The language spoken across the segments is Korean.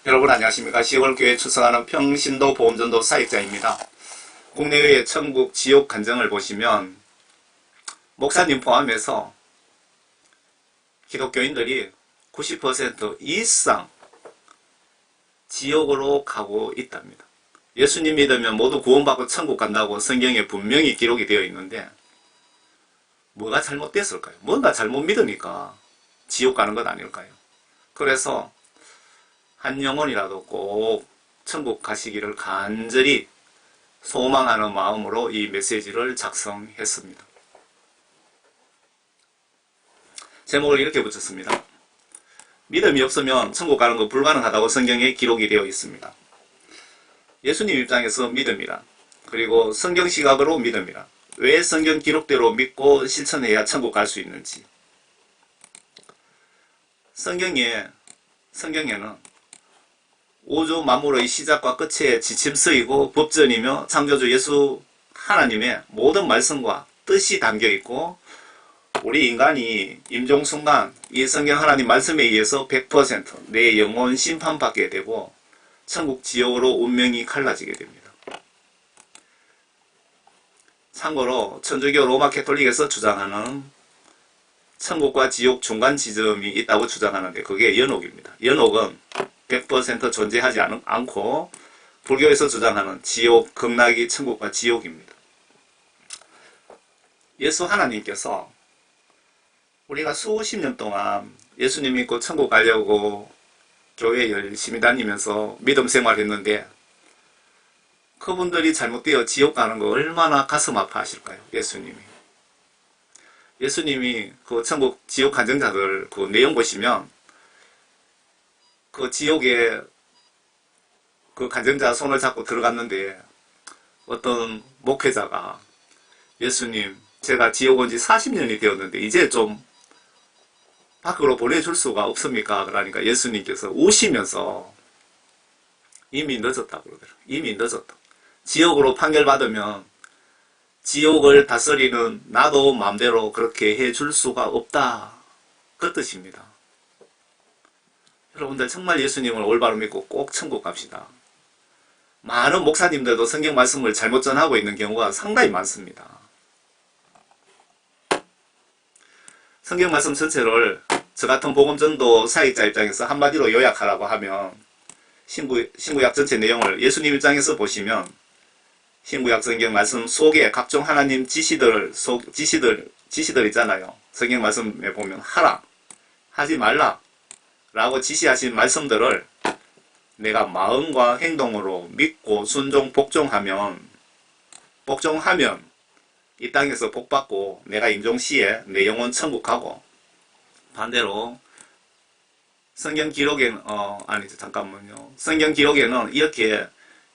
여러분 안녕하십니까. 시골교회 출석하는 평신도 보험전도 사역자입니다. 국내외의 천국 지옥 간증을 보시면 목사님 포함해서 기독교인들이 90% 이상 지옥으로 가고 있답니다. 예수님 믿으면 모두 구원받고 천국 간다고 성경에 분명히 기록이 되어 있는데 뭐가 잘못됐을까요? 뭔가 잘못 믿으니까 지옥 가는 것 아닐까요? 그래서 한 영혼이라도 꼭 천국 가시기를 간절히 소망하는 마음으로 이 메시지를 작성했습니다. 제목을 이렇게 붙였습니다. 믿음이 없으면 천국 가는 거 불가능하다고 성경에 기록이 되어 있습니다. 예수님 입장에서 믿음이란, 그리고 성경 시각으로 믿음이란, 왜 성경 기록대로 믿고 실천해야 천국 갈 수 있는지. 성경에는 우주 만물의 시작과 끝에 지침서이고 법전이며 창조주 예수 하나님의 모든 말씀과 뜻이 담겨있고, 우리 인간이 임종순간 이 성경 하나님 말씀에 의해서 100% 내 영혼 심판받게 되고 천국 지옥으로 운명이 갈라지게 됩니다. 참고로 천주교 로마 캐톨릭에서 주장하는 천국과 지옥 중간 지점이 있다고 주장하는데 그게 연옥입니다. 연옥은 100% 존재하지 않고 불교에서 주장하는 지옥, 극락이 천국과 지옥입니다. 예수 하나님께서 우리가 수십 년 동안 예수님 믿고 천국 가려고 교회 열심히 다니면서 믿음 생활했는데 그분들이 잘못되어 지옥 가는 거 얼마나 가슴 아파하실까요? 예수님이 그 천국 지옥 간증자들 그 내용 보시면 그 지옥에 그 간증자 손을 잡고 들어갔는데 어떤 목회자가 예수님, 제가 지옥 온 지 40년이 되었는데 이제 좀 밖으로 보내줄 수가 없습니까? 그러니까 예수님께서 우시면서 이미 늦었다고 그러더라고요. 이미 늦었다. 지옥으로 판결받으면 지옥을 다스리는 나도 마음대로 그렇게 해줄 수가 없다. 그 뜻입니다. 여러분들 정말 예수님을 올바로 믿고 꼭 천국 갑시다. 많은 목사님들도 성경 말씀을 잘못 전하고 있는 경우가 상당히 많습니다. 성경 말씀 전체를 저 같은 복음전도 사역자 입장에서 한마디로 요약하라고 하면 신구약 전체 내용을 예수님 입장에서 보시면 신구약 성경 말씀 속에 각종 하나님 지시들 있잖아요. 성경 말씀에 보면 하라, 하지 말라 라고 지시하신 말씀들을 내가 마음과 행동으로 믿고 순종 복종하면 이 땅에서 복받고 내가 임종시에 내 영혼 천국 가고, 반대로 성경 기록에는 성경 기록에는 이렇게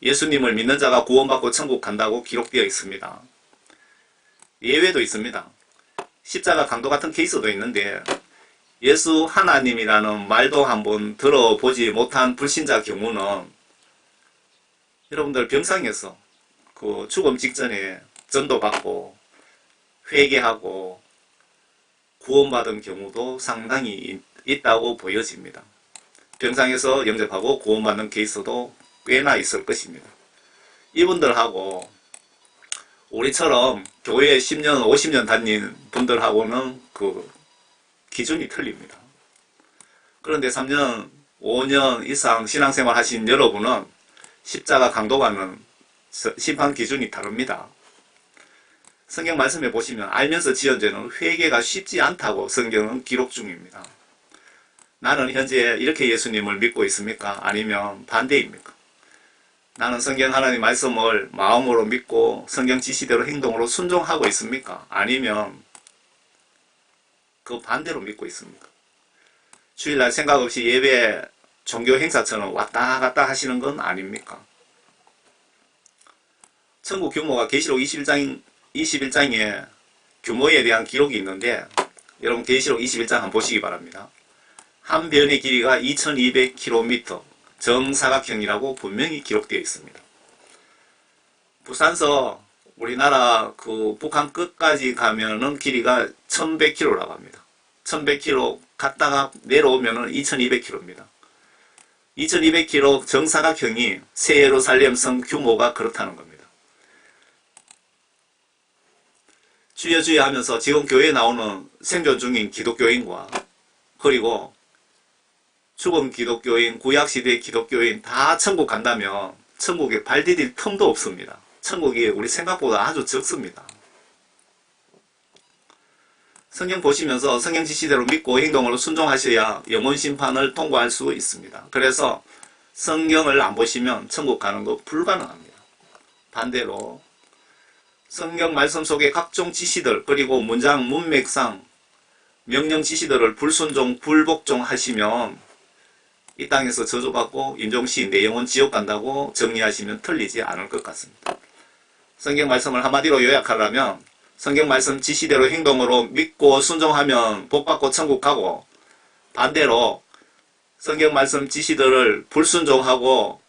예수님을 믿는 자가 구원받고 천국 간다고 기록되어 있습니다. 예외도 있습니다. 십자가 강도 같은 케이스도 있는데 예수 하나님이라는 말도 한번 들어보지 못한 불신자 경우는 여러분들 병상에서 그 죽음 직전에 전도받고 회개하고 구원받은 경우도 상당히 있다고 보여집니다. 병상에서 영접하고 구원받는 케이스도 꽤나 있을 것입니다. 이분들하고 우리처럼 교회에 10년, 50년 다닌 분들하고는 그 기준이 틀립니다. 그런데 3년, 5년 이상 신앙생활 하신 여러분은 십자가 강도와는 심판 기준이 다릅니다. 성경 말씀에 보시면 알면서 지은 죄는 회개가 쉽지 않다고 성경은 기록 중입니다. 나는 현재 이렇게 예수님을 믿고 있습니까? 아니면 반대입니까? 나는 성경 하나님 말씀을 마음으로 믿고 성경 지시대로 행동으로 순종하고 있습니까? 아니면 그 반대로 믿고 있습니까? 주일날 생각 없이 예배 종교 행사처럼 왔다 갔다 하시는 건 아닙니까? 천국 규모가 계시록 21장에 규모에 대한 기록이 있는데 여러분 계시록 21장 한번 보시기 바랍니다. 한 변의 길이가 2200km 정사각형이라고 분명히 기록되어 있습니다. 부산서 우리나라 그 북한 끝까지 가면은 길이가 1100km라고 합니다. 1100km 갔다가 내려오면은 2200km입니다. 2200km 정사각형이 새 예루살렘 성 규모가 그렇다는 겁니다. 주여 주여 하면서 지금 교회에 나오는 생존 중인 기독교인과 그리고 죽은 기독교인, 구약시대의 기독교인 다 천국 간다면 천국에 발 디딜 틈도 없습니다. 천국이 우리 생각보다 아주 적습니다. 성경 보시면서 성경 지시대로 믿고 행동으로 순종하셔야 영원 심판을 통과할 수 있습니다. 그래서 성경을 안 보시면 천국 가는 거 불가능합니다. 반대로 성경 말씀 속의 각종 지시들 그리고 문장 문맥상 명령 지시들을 불순종 불복종 하시면 이 땅에서 저주받고 임종시 내 영혼 지옥 간다고 정리하시면 틀리지 않을 것 같습니다. 성경 말씀을 한마디로 요약하려면 성경 말씀 지시대로 행동으로 믿고 순종하면 복받고 천국 가고, 반대로 성경 말씀 지시들을 불순종하고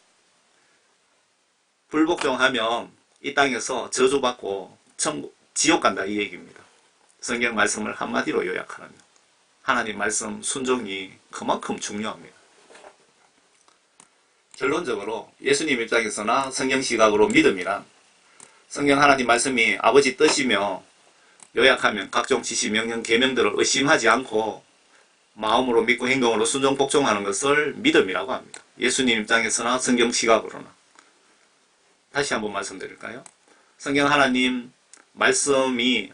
불복종하면 이 땅에서 저주받고 천국, 지옥 간다 이 얘기입니다. 성경 말씀을 한마디로 요약하면 하나님 말씀 순종이 그만큼 중요합니다. 결론적으로 예수님 입장에서나 성경 시각으로 믿음이란 성경 하나님 말씀이 아버지 뜻이며 요약하면 각종 지시 명령 계명들을 의심하지 않고 마음으로 믿고 행동으로 순종 복종하는 것을 믿음이라고 합니다. 예수님 입장에서나 성경 시각으로나. 다시 한번 말씀드릴까요? 성경 하나님 말씀이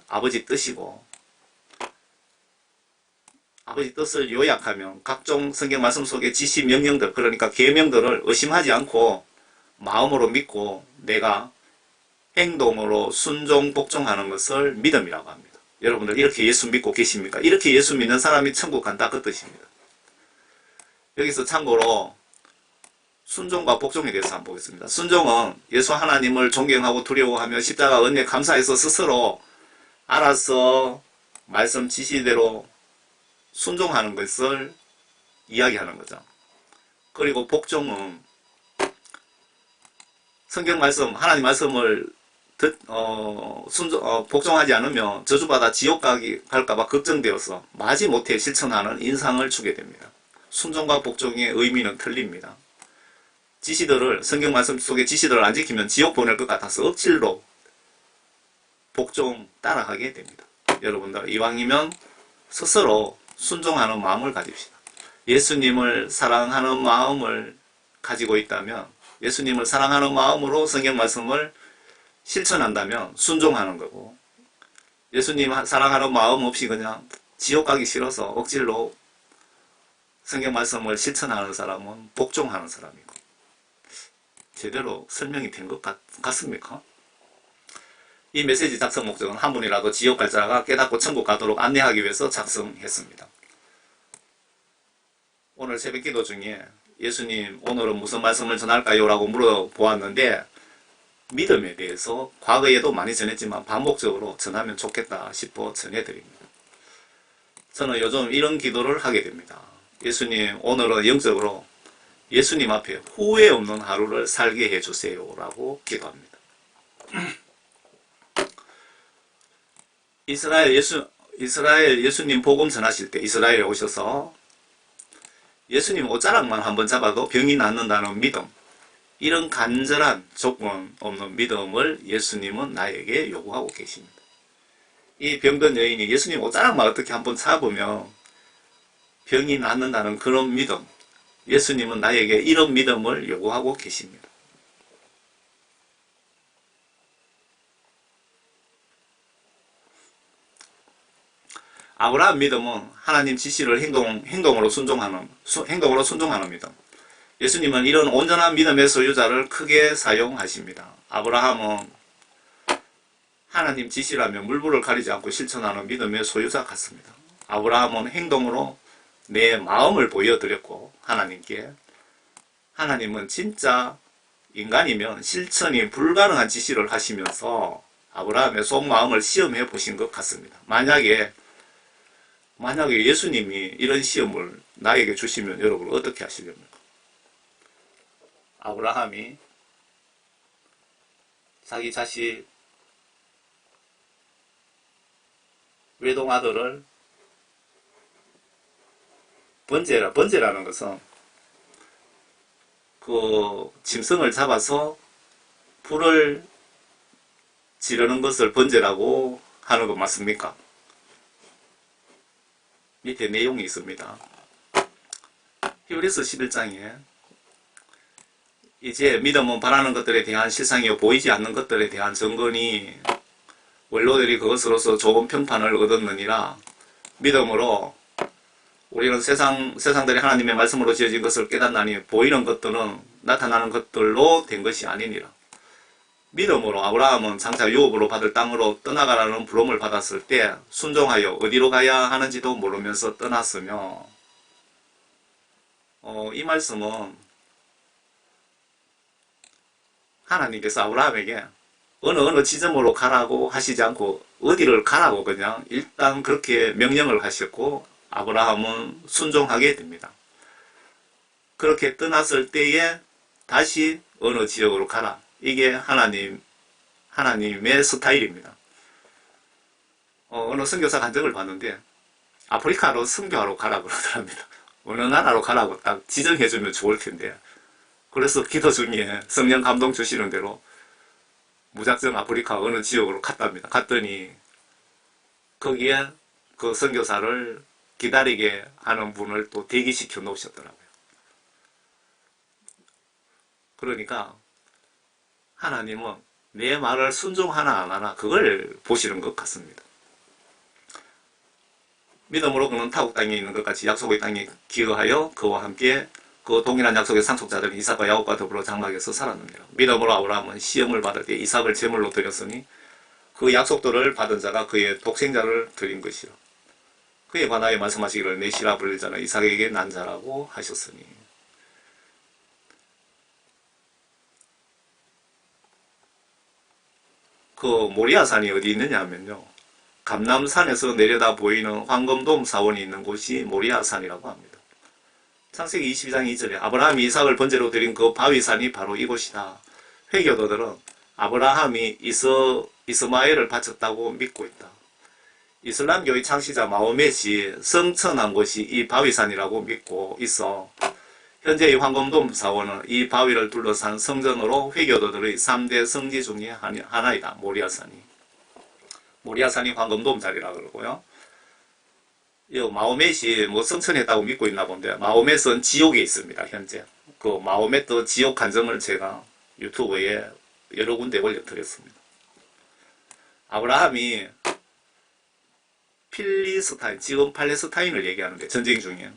아버지 뜻이고 아버지 뜻을 요약하면 각종 성경 말씀 속의 지시 명령들 그러니까 계명들을 의심하지 않고 마음으로 믿고 내가 행동으로 순종 복종하는 것을 믿음이라고 합니다. 여러분들 이렇게 예수 믿고 계십니까? 이렇게 예수 믿는 사람이 천국 간다 그 뜻입니다. 여기서 참고로 순종과 복종에 대해서 한번 보겠습니다. 순종은 예수 하나님을 존경하고 두려워하며 십자가 은혜 감사해서 스스로 알아서 말씀 지시대로 순종하는 것을 이야기하는 거죠. 그리고 복종은 성경 말씀, 하나님 말씀을 복종하지 않으면 저주받아 지옥 갈까봐 걱정되어서 마지못해 실천하는 인상을 주게 됩니다. 순종과 복종의 의미는 틀립니다. 성경 말씀 속의 지시들을 안 지키면 지옥 보낼 것 같아서 억지로 복종 따라하게 됩니다. 여러분들 이왕이면 스스로 순종하는 마음을 가집시다. 예수님을 사랑하는 마음을 가지고 있다면 예수님을 사랑하는 마음으로 성경 말씀을 실천한다면 순종하는 거고, 예수님 사랑하는 마음 없이 그냥 지옥 가기 싫어서 억지로 성경 말씀을 실천하는 사람은 복종하는 사람이고. 제대로 설명이 된 것 같습니까? 이 메시지 작성 목적은 한 분이라도 지옥 갈 자가 깨닫고 천국 가도록 안내하기 위해서 작성했습니다. 오늘 새벽기도 중에 예수님 오늘은 무슨 말씀을 전할까요? 라고 물어보았는데 믿음에 대해서 과거에도 많이 전했지만 반복적으로 전하면 좋겠다 싶어 전해드립니다. 저는 요즘 이런 기도를 하게 됩니다. 예수님 오늘은 영적으로 예수님 앞에 후회 없는 하루를 살게 해주세요 라고 기도합니다. 이스라엘 예수님 복음 전하실 때 이스라엘에 오셔서 예수님 옷자락만 한번 잡아도 병이 낫는다는 믿음, 이런 간절한 조건 없는 믿음을 예수님은 나에게 요구하고 계십니다. 이 병든 여인이 예수님 옷자락만 어떻게 한번 잡으면 병이 낫는다는 그런 믿음, 예수님은 나에게 이런 믿음을 요구하고 계십니다. 아브라함 믿음은 하나님 지시를 행동으로 순종하는 믿음. 예수님은 이런 온전한 믿음의 소유자를 크게 사용하십니다. 아브라함은 하나님 지시라면 물불을 가리지 않고 실천하는 믿음의 소유자 같습니다. 아브라함은 행동으로 내 마음을 보여드렸고 하나님께, 하나님은 진짜 인간이면 실천이 불가능한 지시를 하시면서 아브라함의 속마음을 시험해 보신 것 같습니다. 만약에 예수님이 이런 시험을 나에게 주시면 여러분 어떻게 하시렵니까? 아브라함이 자기 자식 외동아들을 번제라는 것은 그 짐승을 잡아서 불을 지르는 것을 번제라고 하는 거 맞습니까? 밑에 내용이 있습니다. 히브리서 11장에 이제 믿음은 바라는 것들에 대한 실상이요 보이지 않는 것들에 대한 증거니 원로들이 그것으로서 좋은 평판을 얻었느니라. 믿음으로 우리는 세상들이 하나님의 말씀으로 지어진 것을 깨닫나니 보이는 것들은 나타나는 것들로 된 것이 아니니라. 믿음으로 아브라함은 장차 유업으로 받을 땅으로 떠나가라는 부름을 받았을 때 순종하여 어디로 가야 하는지도 모르면서 떠났으며, 이 말씀은 하나님께서 아브라함에게 어느 지점으로 가라고 하시지 않고 어디를 가라고 그냥 일단 그렇게 명령을 하셨고 아브라함은 순종하게 됩니다. 그렇게 떠났을 때에 다시 어느 지역으로 가라. 이게 하나님의 스타일입니다. 어느 선교사 간증을 봤는데 아프리카로 선교하러 가라고 그러더랍니다. 어느 나라로 가라고 딱 지정해주면 좋을 텐데, 그래서 기도 중에 성령 감동 주시는 대로 무작정 아프리카 어느 지역으로 갔답니다. 갔더니 거기에 그 선교사를 기다리게 하는 분을 또 대기시켜 놓으셨더라고요. 그러니까 하나님은 내 말을 순종하나 안 하나 그걸 보시는 것 같습니다. 믿음으로 그는 타국 땅에 있는 것 같이 약속의 땅에 기거하여 그와 함께 그 동일한 약속의 상속자들은 이삭과 야곱과 더불어 장막에서 살았느니라. 믿음으로 아브라함은 시험을 받을 때 이삭을 제물로 드렸으니 그 약속들을 받은 자가 그의 독생자를 드린 것이라. 그에 관하여 말씀하시기를 내 씨라 불릴 자는 이삭에게 난 자라고 하셨으니. 그 모리아산이 어디 있느냐 하면요, 감남산에서 내려다 보이는 황금돔 사원이 있는 곳이 모리아산이라고 합니다. 창세기 22장 2절에 아브라함이 이삭을 번제로 드린 그 바위산이 바로 이곳이다. 회교도들은 아브라함이 이스마엘을 바쳤다고 믿고 있다. 이슬람교의 창시자 마호멧이 성천한 곳이 이 바위산이라고 믿고 있어 현재의 황금돔 사원은 이 바위를 둘러싼 성전으로 회교도들의 3대 성지 중에 하나이다. 모리아산이 황금돔 자리라 그러고요. 마호멧이 뭐 성천했다고 믿고 있나 본데, 마호멧은 지옥에 있습니다. 현재 그 마호멧 지옥 간증을 제가 유튜브에 여러 군데 올려드렸습니다. 아브라함이 필리스타인, 지금 팔레스타인을 얘기하는데 전쟁 중에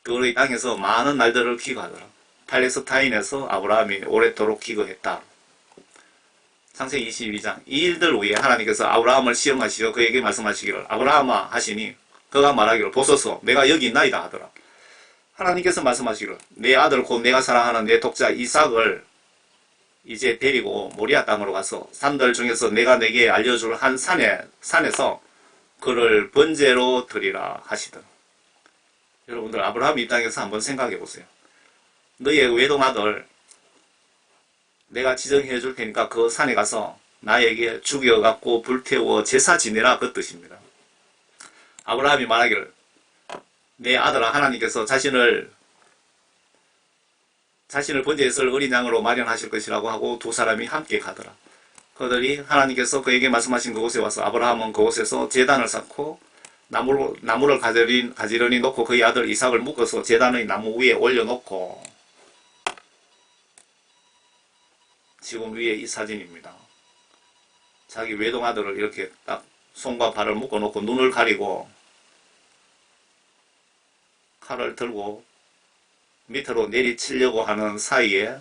그의 땅에서 많은 날들을 기거하더라. 팔레스타인에서 아브라함이 오랫도록 기거했다. 창세기 22장 이 일들 후에 하나님께서 아브라함을 시험하시어 그에게 말씀하시기를 아브라함아 하시니 그가 말하기를 보소서 내가 여기 있나이다 하더라. 하나님께서 말씀하시기를 내 아들 곧 내가 사랑하는 내 독자 이삭을 이제 데리고 모리아 땅으로 가서 산들 중에서 내가 내게 알려줄 한 산에서 그를 번제로 드리라 하시더라. 여러분들 아브라함 입장에서 한번 생각해 보세요. 너의 외동아들 내가 지정해 줄 테니까 그 산에 가서 나에게 죽여갖고 불태워 제사 지내라, 그 뜻입니다. 아브라함이 말하기를 내 아들아 하나님께서 자신을 번제했을 어린 양으로 마련하실 것이라고 하고 두 사람이 함께 가더라. 그들이 하나님께서 그에게 말씀하신 그곳에 와서 아브라함은 그곳에서 제단을 쌓고 나무를 가지런히 놓고 그의 아들 이삭을 묶어서 제단의 나무 위에 올려놓고, 지금 위에 이 사진입니다. 자기 외동아들을 이렇게 딱 손과 발을 묶어놓고 눈을 가리고 칼을 들고 밑으로 내리치려고 하는 사이에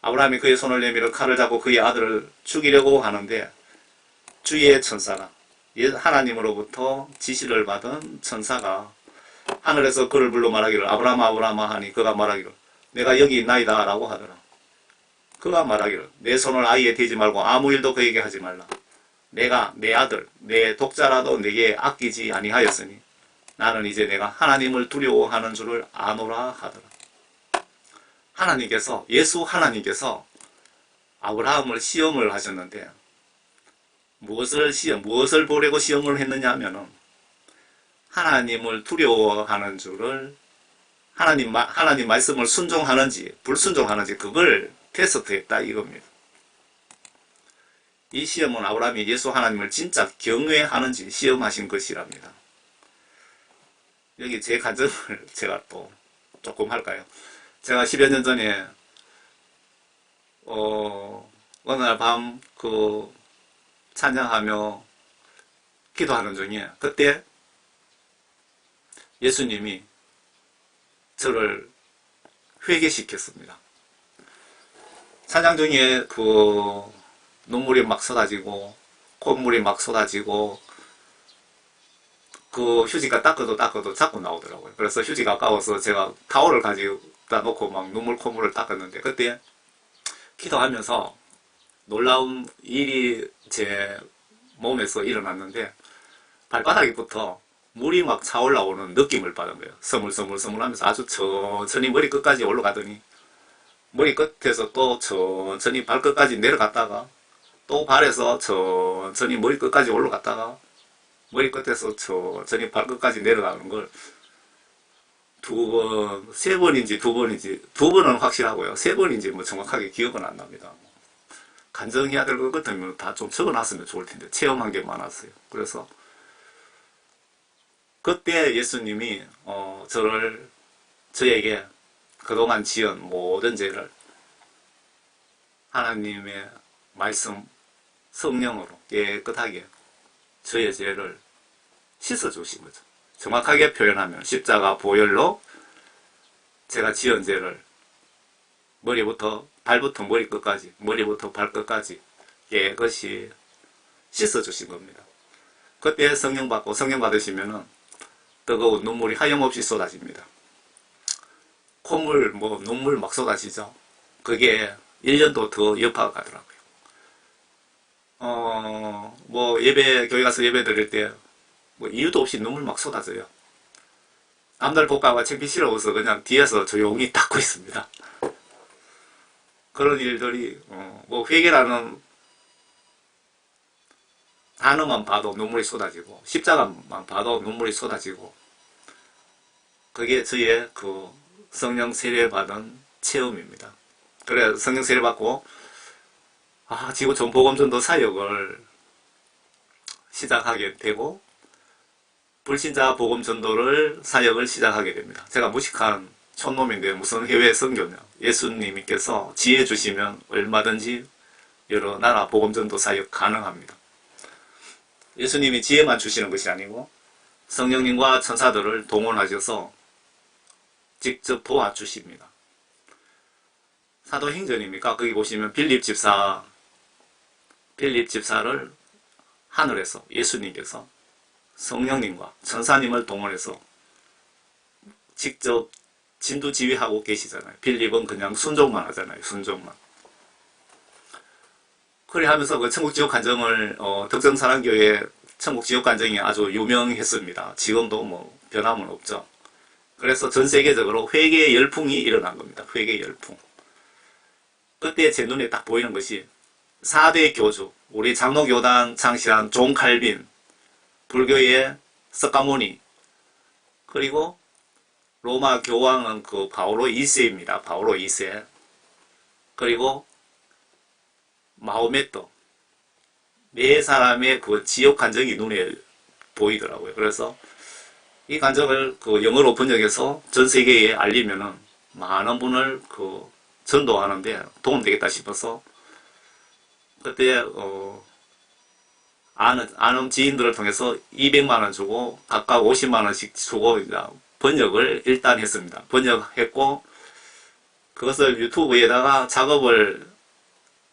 아브라함이 그의 손을 내밀어 칼을 잡고 그의 아들을 죽이려고 하는데 주의 천사가, 하나님으로부터 지시를 받은 천사가 하늘에서 그를 불러 말하기를 아브라함아 아브라함아 하니 그가 말하기를 내가 여기 있나이다 라고 하더라. 그가 말하기를 내 손을 아이에 대지 말고 아무 일도 그에게 하지 말라. 내가 내 아들 내 독자라도 내게 아끼지 아니하였으니 나는 이제 내가 하나님을 두려워하는 줄을 아노라 하더라. 예수 하나님께서 아브라함을 시험을 하셨는데 무엇을 보려고 시험을 했느냐 하면은 하나님을 두려워하는 줄을 하나님 말씀을 순종하는지 불순종하는지 그걸 테스트했다 이겁니다. 이 시험은 아브라함이 예수 하나님을 진짜 경외하는지 시험하신 것이랍니다. 여기 제 간증을 제가 또 조금 할까요? 제가 10여 년 전에 어느 날 밤 찬양하며 기도하는 중에 그때 예수님이 저를 회개시켰습니다. 찬양 중에 눈물이 막 쏟아지고 콧물이 막 쏟아지고 휴지가 닦아도 자꾸 나오더라고요. 그래서 휴지가 아까워서 제가 타월을 가져다 놓고 막 눈물 콧물을 닦았는데 그때 기도하면서 놀라운 일이 제 몸에서 일어났는데 발바닥부터 물이 막 차올라오는 느낌을 받은 거예요. 서물서물 하면서 아주 천천히 머리 끝까지 올라가더니 머리 끝에서 또 천천히 발끝까지 내려갔다가 또 발에서 천천히 머리 끝까지 올라갔다가 머리 끝에서 천천히 발끝까지 내려가는 걸 세 번인지 두 번은 확실하고요. 세 번인지 뭐 정확하게 기억은 안 납니다. 간증해야 될 것 같으면 다 좀 적어놨으면 좋을 텐데 체험한 게 많았어요. 그래서 그때 예수님이 저에게 그동안 지은 모든 죄를 하나님의 말씀 성령으로 깨끗하게 저의 죄를 씻어주신 거죠. 정확하게 표현하면 십자가 보혈로 제가 지은 죄를 발부터 머리끝까지 머리부터 발끝까지 깨끗이 씻어주신 겁니다. 그때 성령 받으시면은 뜨거운 눈물이 하염없이 쏟아집니다. 콧물 눈물 막 쏟아지죠. 그게 1년도 더 여파가 가더라고요. 교회 가서 예배 드릴 때 이유도 없이 눈물 막 쏟아져요. 남들 볼까봐 창피스러워서 그냥 뒤에서 조용히 닦고 있습니다. 그런 일들이 회개라는 단어만 봐도 눈물이 쏟아지고 십자가만 봐도 눈물이 쏟아지고 그게 저의 성령 세례 받은 체험입니다. 그래 성령 세례 받고 지구촌 복음전도 사역을 시작하게 되고 불신자 복음전도를 사역을 시작하게 됩니다. 제가 무식한 촌놈인데 무슨 해외 선교냐. 예수님께서 지혜 주시면 얼마든지 여러 나라 복음전도 사역 가능합니다. 예수님이 지혜만 주시는 것이 아니고 성령님과 천사들을 동원하셔서 직접 도와주십니다. 사도행전입니까? 거기 보시면 빌립 집사를 하늘에서 예수님께서 성령님과 천사님을 동원해서 직접 진두지휘하고 계시잖아요. 빌립은 그냥 순종만 하잖아요. 순종만. 그래 하면서 그 천국지옥 간증을 덕정사랑교회 천국지옥 간증이 아주 유명했습니다. 지금도 변함은 없죠. 그래서 전 세계적으로 회개 열풍이 일어난 겁니다. 회개 열풍. 그때 제 눈에 딱 보이는 것이 4대 교주, 우리 장로교단 창시한 존 칼빈, 불교의 석가모니, 그리고 로마 교황은 바오로 2세입니다. 바오로 2세. 그리고 마호메토. 네 사람의 지옥 간증이 눈에 보이더라고요. 그래서 이 간증을 영어로 번역해서 전 세계에 알리면은 많은 분을 전도하는데 도움되겠다 싶어서 그때 아는 지인들을 통해서 200만원 주고 각각 50만원씩 주고 이제 번역을 일단 했습니다. 번역했고 그것을 유튜브에다가 작업을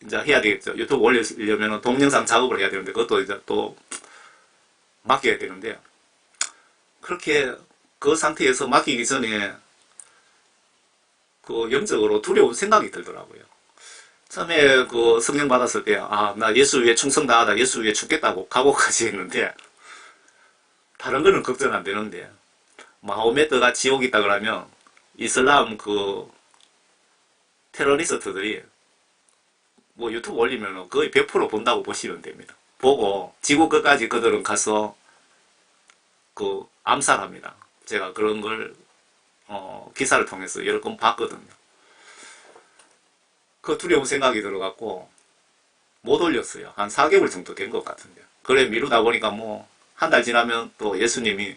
이제 해야 되겠죠. 유튜브 올리려면 동영상 작업을 해야 되는데 그것도 이제 또 맡겨야 되는데 그렇게 그 상태에서 맡기기 전에 영적으로 두려운 생각이 들더라고요. 처음에 성령 받았을 때 나 예수 위에 충성 다하다 예수 위에 죽겠다고 각오까지 했는데 다른 거는 걱정 안 되는데 마호메트가 지옥이 있다 그러면 이슬람 테러리스트들이 유튜브 올리면 거의 100% 본다고 보시면 됩니다. 보고 지구 끝까지 그들은 가서 그 암살합니다. 제가 그런 걸 기사를 통해서 여러 번 봤거든요. 그 두려운 생각이 들어갖고 못 올렸어요. 한 4개월 정도 된 것 같은데. 그래 미루다 보니까 뭐 한 달 지나면 또 예수님이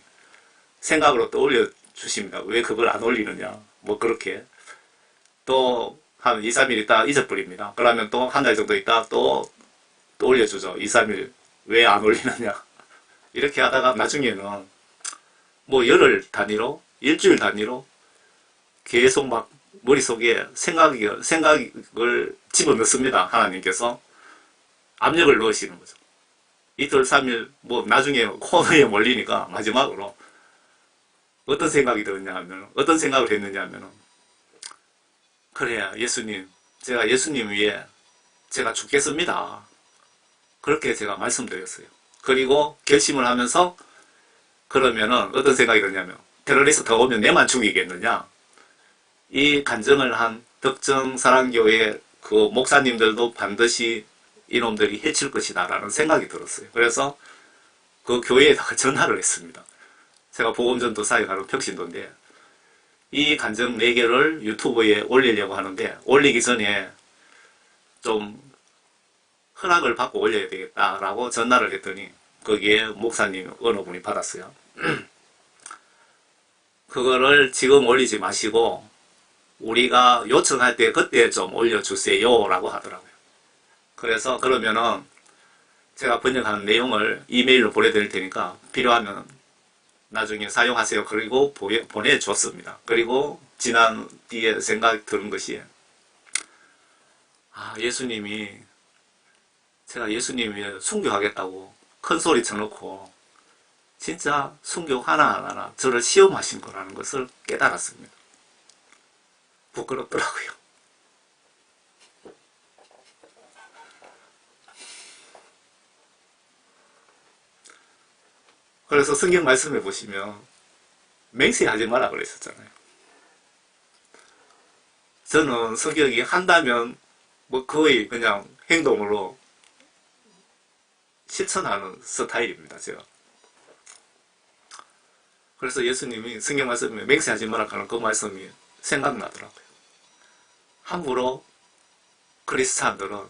생각으로 또 올려주십니다. 왜 그걸 안 올리느냐. 뭐 그렇게. 또 한 2, 3일 있다 잊어버립니다. 그러면 또 한 달 정도 있다 또 올려주죠. 2, 3일 왜 안 올리느냐. 이렇게 하다가 나중에는 뭐 열흘 단위로 일주일 단위로 계속 막 머릿속에 생각을 집어넣습니다. 하나님께서 압력을 넣으시는 거죠. 이틀, 3일, 뭐 나중에 코너에 몰리니까 마지막으로 어떤 생각이 들었냐 하면, 어떤 생각을 했느냐 하면은, 그래야 예수님, 제가 예수님 위해 제가 죽겠습니다. 그렇게 제가 말씀드렸어요. 그리고 결심을 하면서 그러면은 어떤 생각이 드냐면 테러리스트 더 오면 내만 죽이겠느냐. 이 간증을 한 덕정사랑교회 그 목사님들도 반드시 이놈들이 해칠 것이다 라는 생각이 들었어요. 그래서 그 교회에다가 전화를 했습니다. 제가 복음전도 사역하는 평신도인데 이 간증 4개를 유튜브에 올리려고 하는데 올리기 전에 좀 허락을 받고 올려야 되겠다라고 전화를 했더니 거기에 목사님 어느 분이 받았어요. 그거를 지금 올리지 마시고 우리가 요청할 때 그때 좀 올려주세요 라고 하더라고요. 그래서 그러면은 제가 번역한 내용을 이메일로 보내드릴 테니까 필요하면 나중에 사용하세요. 그리고 보내줬습니다. 그리고 지난 뒤에 생각이 드는 것이 예수님이 제가 예수님이 순교하겠다고 큰 소리 쳐놓고 진짜 순교 하나하나 저를 시험하신 거라는 것을 깨달았습니다. 부끄럽더라고요. 그래서 성경 말씀해 보시면 맹세하지 마라 그랬었잖아요. 저는 성경이 한다면 뭐 거의 그냥 행동으로 실천하는 스타일입니다. 제가. 그래서 예수님이 성경 말씀에 맹세하지 마라 하는 그 말씀이 생각나더라고요. 함부로 크리스찬들은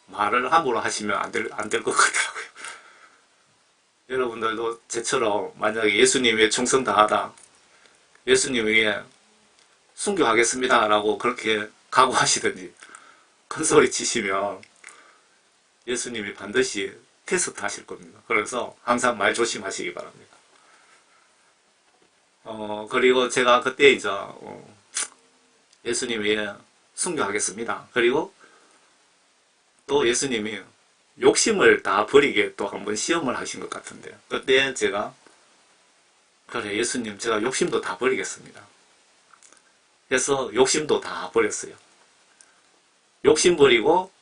말을 함부로 하시면 안 될 것 같더라고요. 여러분들도 제처럼 만약에 예수님에 충성 다하다, 예수님에게 순교하겠습니다 라고 그렇게 각오하시든지 큰 소리 치시면 예수님이 반드시 테스트 하실 겁니다. 그래서 항상 말 조심하시기 바랍니다. 그리고 제가 그때 이제 예수님 위해 순교하겠습니다. 그리고 또 예수님이 욕심을 다 버리게 또 한번 시험을 하신 것 같은데 그때 제가 그래 예수님 제가 욕심도 다 버리겠습니다. 그래서 욕심도 다 버렸어요. 욕심 버리고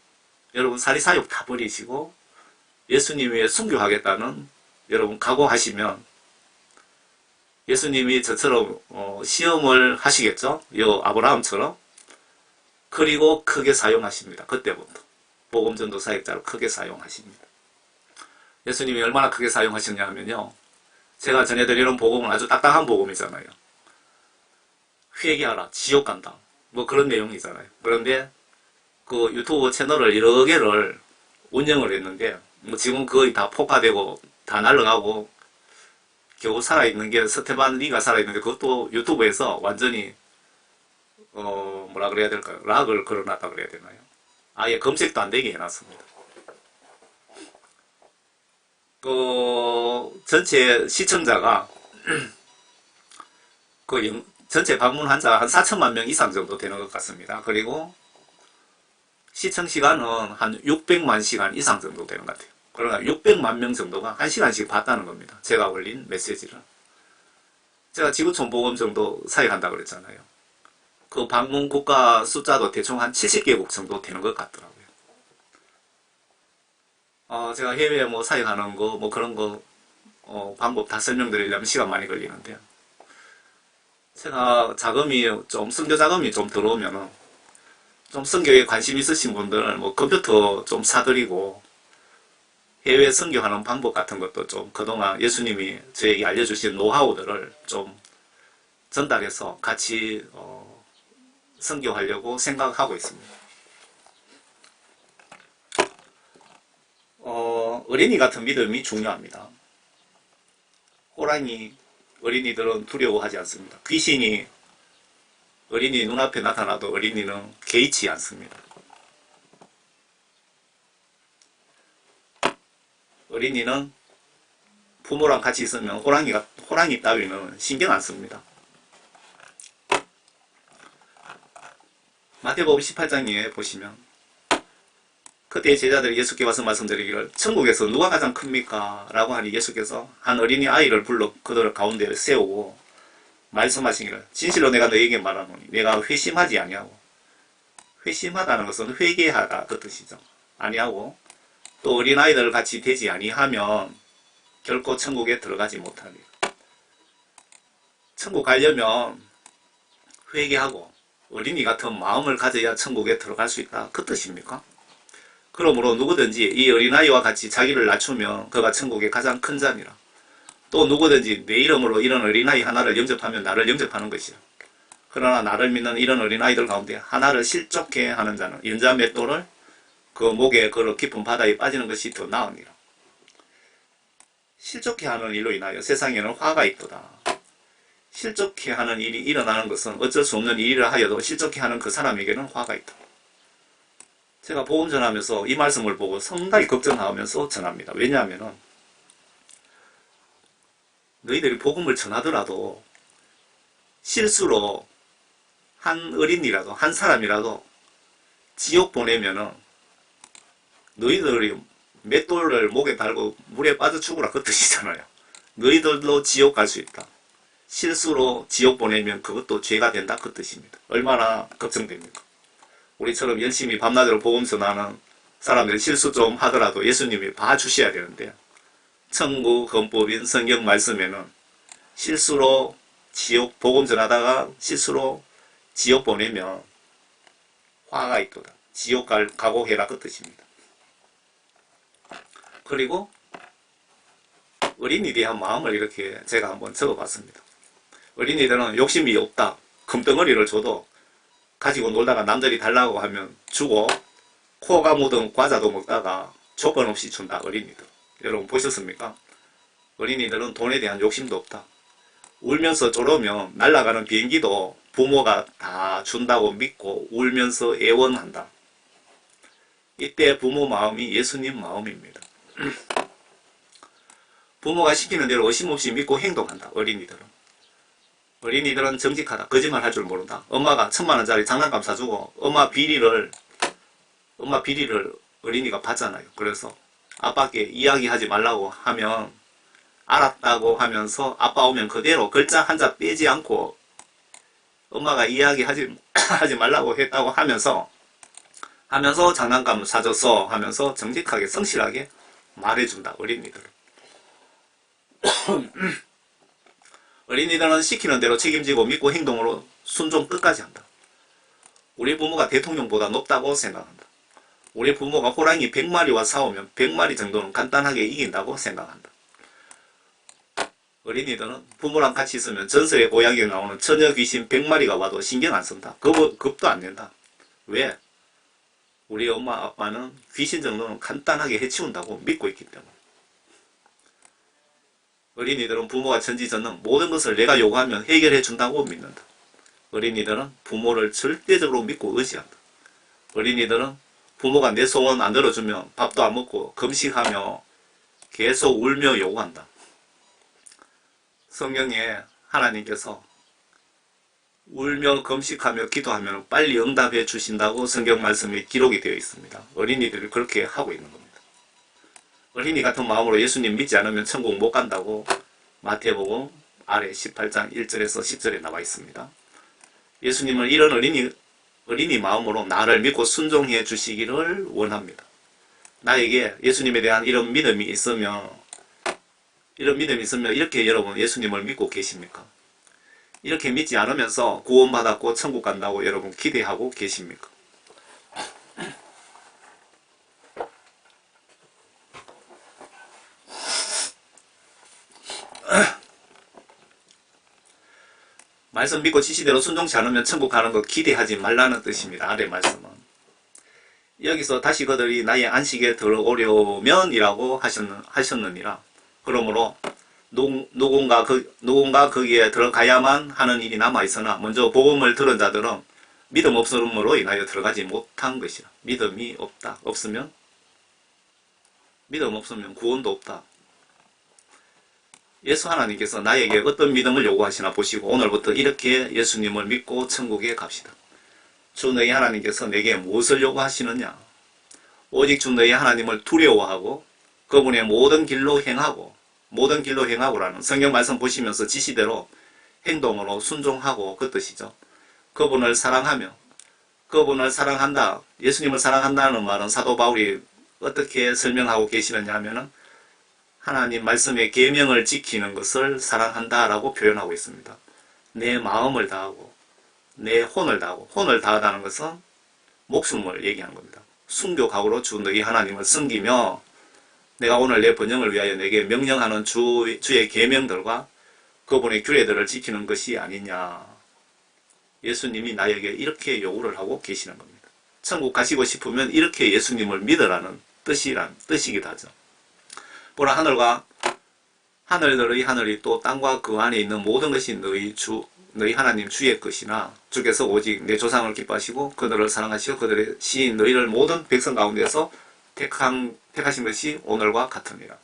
여러분 사리사욕 다 버리시고 예수님 위해 순교하겠다는 여러분 각오하시면 예수님이 저처럼 시험을 하시겠죠? 요 아브라함처럼. 그리고 크게 사용하십니다. 그때부터 복음전도 사역자로 크게 사용하십니다. 예수님이 얼마나 크게 사용하셨냐 하면요. 제가 전해드리는 복음은 아주 딱딱한 복음이잖아요. 회개하라, 지옥 간다. 뭐 그런 내용이잖아요. 그런데 그 유튜브 채널을 여러 개를 운영을 했는데 뭐 지금 거의 다 폭파되고 다 날아가고 겨우 살아있는 게 스테반 리가 살아있는데 그것도 유튜브에서 완전히 뭐라 그래야 될까요? 락을 걸어놨다 그래야 되나요? 아예 검색도 안 되게 해놨습니다. 그 전체 시청자가 그 전체 방문 환자가 한 4천만 명 이상 정도 되는 것 같습니다. 그리고 시청 시간은 한 600만 시간 이상 정도 되는 것 같아요. 그러니까 600만 명 정도가 1시간씩 봤다는 겁니다. 제가 올린 메시지를. 제가 지구촌 보건 정도 사역한다고 그랬잖아요. 그 방문 국가 숫자도 대충 한 70개국 정도 되는 것 같더라고요. 제가 해외에 뭐 사역하는 거, 뭐 그런 거, 방법 다 설명드리려면 시간 많이 걸리는데요. 제가 선교 자금이 좀 들어오면은, 좀 선교에 관심 있으신 분들, 뭐 컴퓨터 좀 사드리고, 해외 선교하는 방법 같은 것도 좀 그동안 예수님이 저에게 알려주신 노하우들을 좀 전달해서 같이 선교하려고 생각하고 있습니다. 어린이 같은 믿음이 중요합니다. 호랑이 어린이들은 두려워하지 않습니다. 귀신이 어린이 눈앞에 나타나도 어린이는 개의치 않습니다. 어린이는 부모랑 같이 있으면 호랑이 따위는 신경 안 씁니다. 마태복음 18장에 보시면 그때 제자들이 예수께 와서 말씀드리기를 천국에서 누가 가장 큽니까? 라고 하니 예수께서 한 어린이 아이를 불러 그들 가운데 세우고 말씀하시기를 진실로 내가 너에게 말하노니 내가 회심하지 아니하고, 회심하다는 것은 회개하다 그 뜻이죠. 아니하고 또 어린아이들 같이 되지 아니하면 결코 천국에 들어가지 못하리라. 천국 가려면 회개하고 어린이 같은 마음을 가져야 천국에 들어갈 수 있다 그 뜻입니까? 그러므로 누구든지 이 어린아이와 같이 자기를 낮추면 그가 천국의 가장 큰 자니라. 또 누구든지 내 이름으로 이런 어린아이 하나를 영접하면 나를 영접하는 것이라. 그러나 나를 믿는 이런 어린아이들 가운데 하나를 실족해 하는 자는 인자 맷돌을 그 목에 걸어 깊은 바다에 빠지는 것이 더 나으니라. 실족해 하는 일로 인하여 세상에는 화가 있도다. 실족해 하는 일이 일어나는 것은 어쩔 수 없는 일이라 하여도 실족해 하는 그 사람에게는 화가 있다. 제가 복음 전하면서 이 말씀을 보고 상당히 걱정하면서 전합니다. 왜냐하면 너희들이 복음을 전하더라도 실수로 한 어린이라도 한 사람이라도 지옥 보내면은 너희들이 맷돌을 목에 달고 물에 빠져 죽으라 그 뜻이잖아요. 너희들도 지옥 갈 수 있다. 실수로 지옥 보내면 그것도 죄가 된다 그 뜻입니다. 얼마나 걱정됩니까? 우리처럼 열심히 밤낮으로 복음 전하는 사람들이 실수 좀 하더라도 예수님이 봐주셔야 되는데 천국 헌법인 성경 말씀에는 실수로 지옥 복음 전하다가 실수로 지옥 보내면 화가 있도다. 지옥 각오해라 그 뜻입니다. 그리고 어린이에 대한 마음을 이렇게 제가 한번 적어봤습니다. 어린이들은 욕심이 없다. 금덩어리를 줘도 가지고 놀다가 남들이 달라고 하면 주고 코가 묻은 과자도 먹다가 조건 없이 준다. 어린이들. 여러분 보셨습니까? 어린이들은 돈에 대한 욕심도 없다. 울면서 졸으면 날아가는 비행기도 부모가 다 준다고 믿고 울면서 애원한다. 이때 부모 마음이 예수님 마음입니다. 부모가 시키는 대로 의심없이 믿고 행동한다. 어린이들은 정직하다. 거짓말 할 줄 모른다. 엄마가 1000만원짜리 장난감 사주고 엄마 비리를 어린이가 받잖아요. 그래서 아빠께 이야기하지 말라고 하면 알았다고 하면서 아빠 오면 그대로 글자 한자 빼지 않고 엄마가 이야기하지 말라고 했다고 하면서 장난감 사줬어 하면서 정직하게 성실하게 말해준다. 어린이들은 시키는 대로 책임지고 믿고 행동으로 순종 끝까지 한다. 우리 부모가 대통령보다 높다고 생각한다. 우리 부모가 호랑이 100마리와 싸우면 100마리 정도는 간단하게 이긴다고 생각한다. 어린이들은 부모랑 같이 있으면 전설의 고향에 나오는 처녀 귀신 100마리가 와도 신경 안 쓴다. 겁도 안 낸다. 왜? 우리 엄마 아빠는 귀신 정도는 간단하게 해치운다고 믿고 있기 때문에. 어린이들은 부모가 전지전능 모든 것을 내가 요구하면 해결해 준다고 믿는다. 어린이들은 부모를 절대적으로 믿고 의지한다. 어린이들은 부모가 내 소원 안 들어주면 밥도 안 먹고 금식하며 계속 울며 요구한다. 성경에 하나님께서 울며 금식하며 기도하면 빨리 응답해 주신다고 성경 말씀이 기록이 되어 있습니다. 어린이들이 그렇게 하고 있는 겁니다. 어린이 같은 마음으로 예수님 믿지 않으면 천국 못 간다고 마태복음 아래 18장 1절에서 10절에 나와 있습니다. 예수님은 이런 어린이 마음으로 나를 믿고 순종해 주시기를 원합니다. 나에게 예수님에 대한 이런 믿음이 있으면 이렇게 여러분 예수님을 믿고 계십니까? 이렇게 믿지 않으면서 구원받았고 천국 간다고 여러분 기대하고 계십니까? 말씀 믿고 지시대로 순종치 않으면 천국 가는 거 기대하지 말라는 뜻입니다. 아래 말씀은. 여기서 다시 그들이 나의 안식에 들어오려면 이라고 하셨느니라. 그러므로 누군가 거기에 들어가야만 하는 일이 남아있으나 먼저 복음을 들은 자들은 믿음 없음으로 인하여 들어가지 못한 것이라. 믿음이 없다. 믿음 없으면 구원도 없다. 예수 하나님께서 나에게 어떤 믿음을 요구하시나 보시고 오늘부터 이렇게 예수님을 믿고 천국에 갑시다. 주 너희 하나님께서 내게 무엇을 요구하시느냐? 오직 주 너희 하나님을 두려워하고 그분의 모든 길로 행하고라는 성경 말씀 보시면서 지시대로 행동으로 순종하고 그 뜻이죠. 그분을 사랑한다. 예수님을 사랑한다는 말은 사도 바울이 어떻게 설명하고 계시느냐 하면은 하나님 말씀의 계명을 지키는 것을 사랑한다라고 표현하고 있습니다. 내 마음을 다하고 내 혼을 다하다는 것은 목숨을 얘기하는 겁니다. 순교각오로 주 너희 하나님을 섬기며 내가 오늘 내 번영을 위하여 내게 명령하는 주의 계명들과 그분의 규례들을 지키는 것이 아니냐. 예수님이 나에게 이렇게 요구를 하고 계시는 겁니다. 천국 가시고 싶으면 이렇게 예수님을 믿으라는 뜻이기도 하죠. 보라 하늘의 하늘이 또 땅과 그 안에 있는 모든 것이 너희 하나님 주의 것이나 주께서 오직 내 조상을 기뻐하시고 그들을 사랑하시고 그들의 시인 너희를 모든 백성 가운데서 택하신 것이 오늘과 같으니라.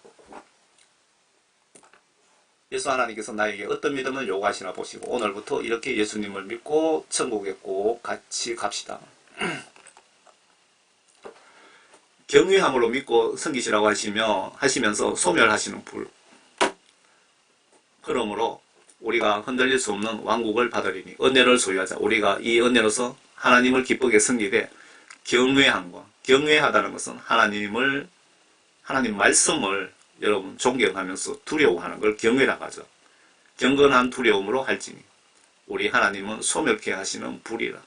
예수 하나님께서 나에게 어떤 믿음을 요구하시나 보시고 오늘부터 이렇게 예수님을 믿고 천국에 꼭 같이 갑시다. 경외함으로 믿고 섬기시라고 하시면서 소멸하시는 불. 그러므로 우리가 흔들릴 수 없는 왕국을 받으리니 은혜를 소유하자. 우리가 이 은혜로서 하나님을 기쁘게 섬기되 경외하다는 것은 하나님 말씀을 여러분 존경하면서 두려워하는 걸 경외라고 하죠. 경건한 두려움으로 할지니 우리 하나님은 소멸케 하시는 불이라.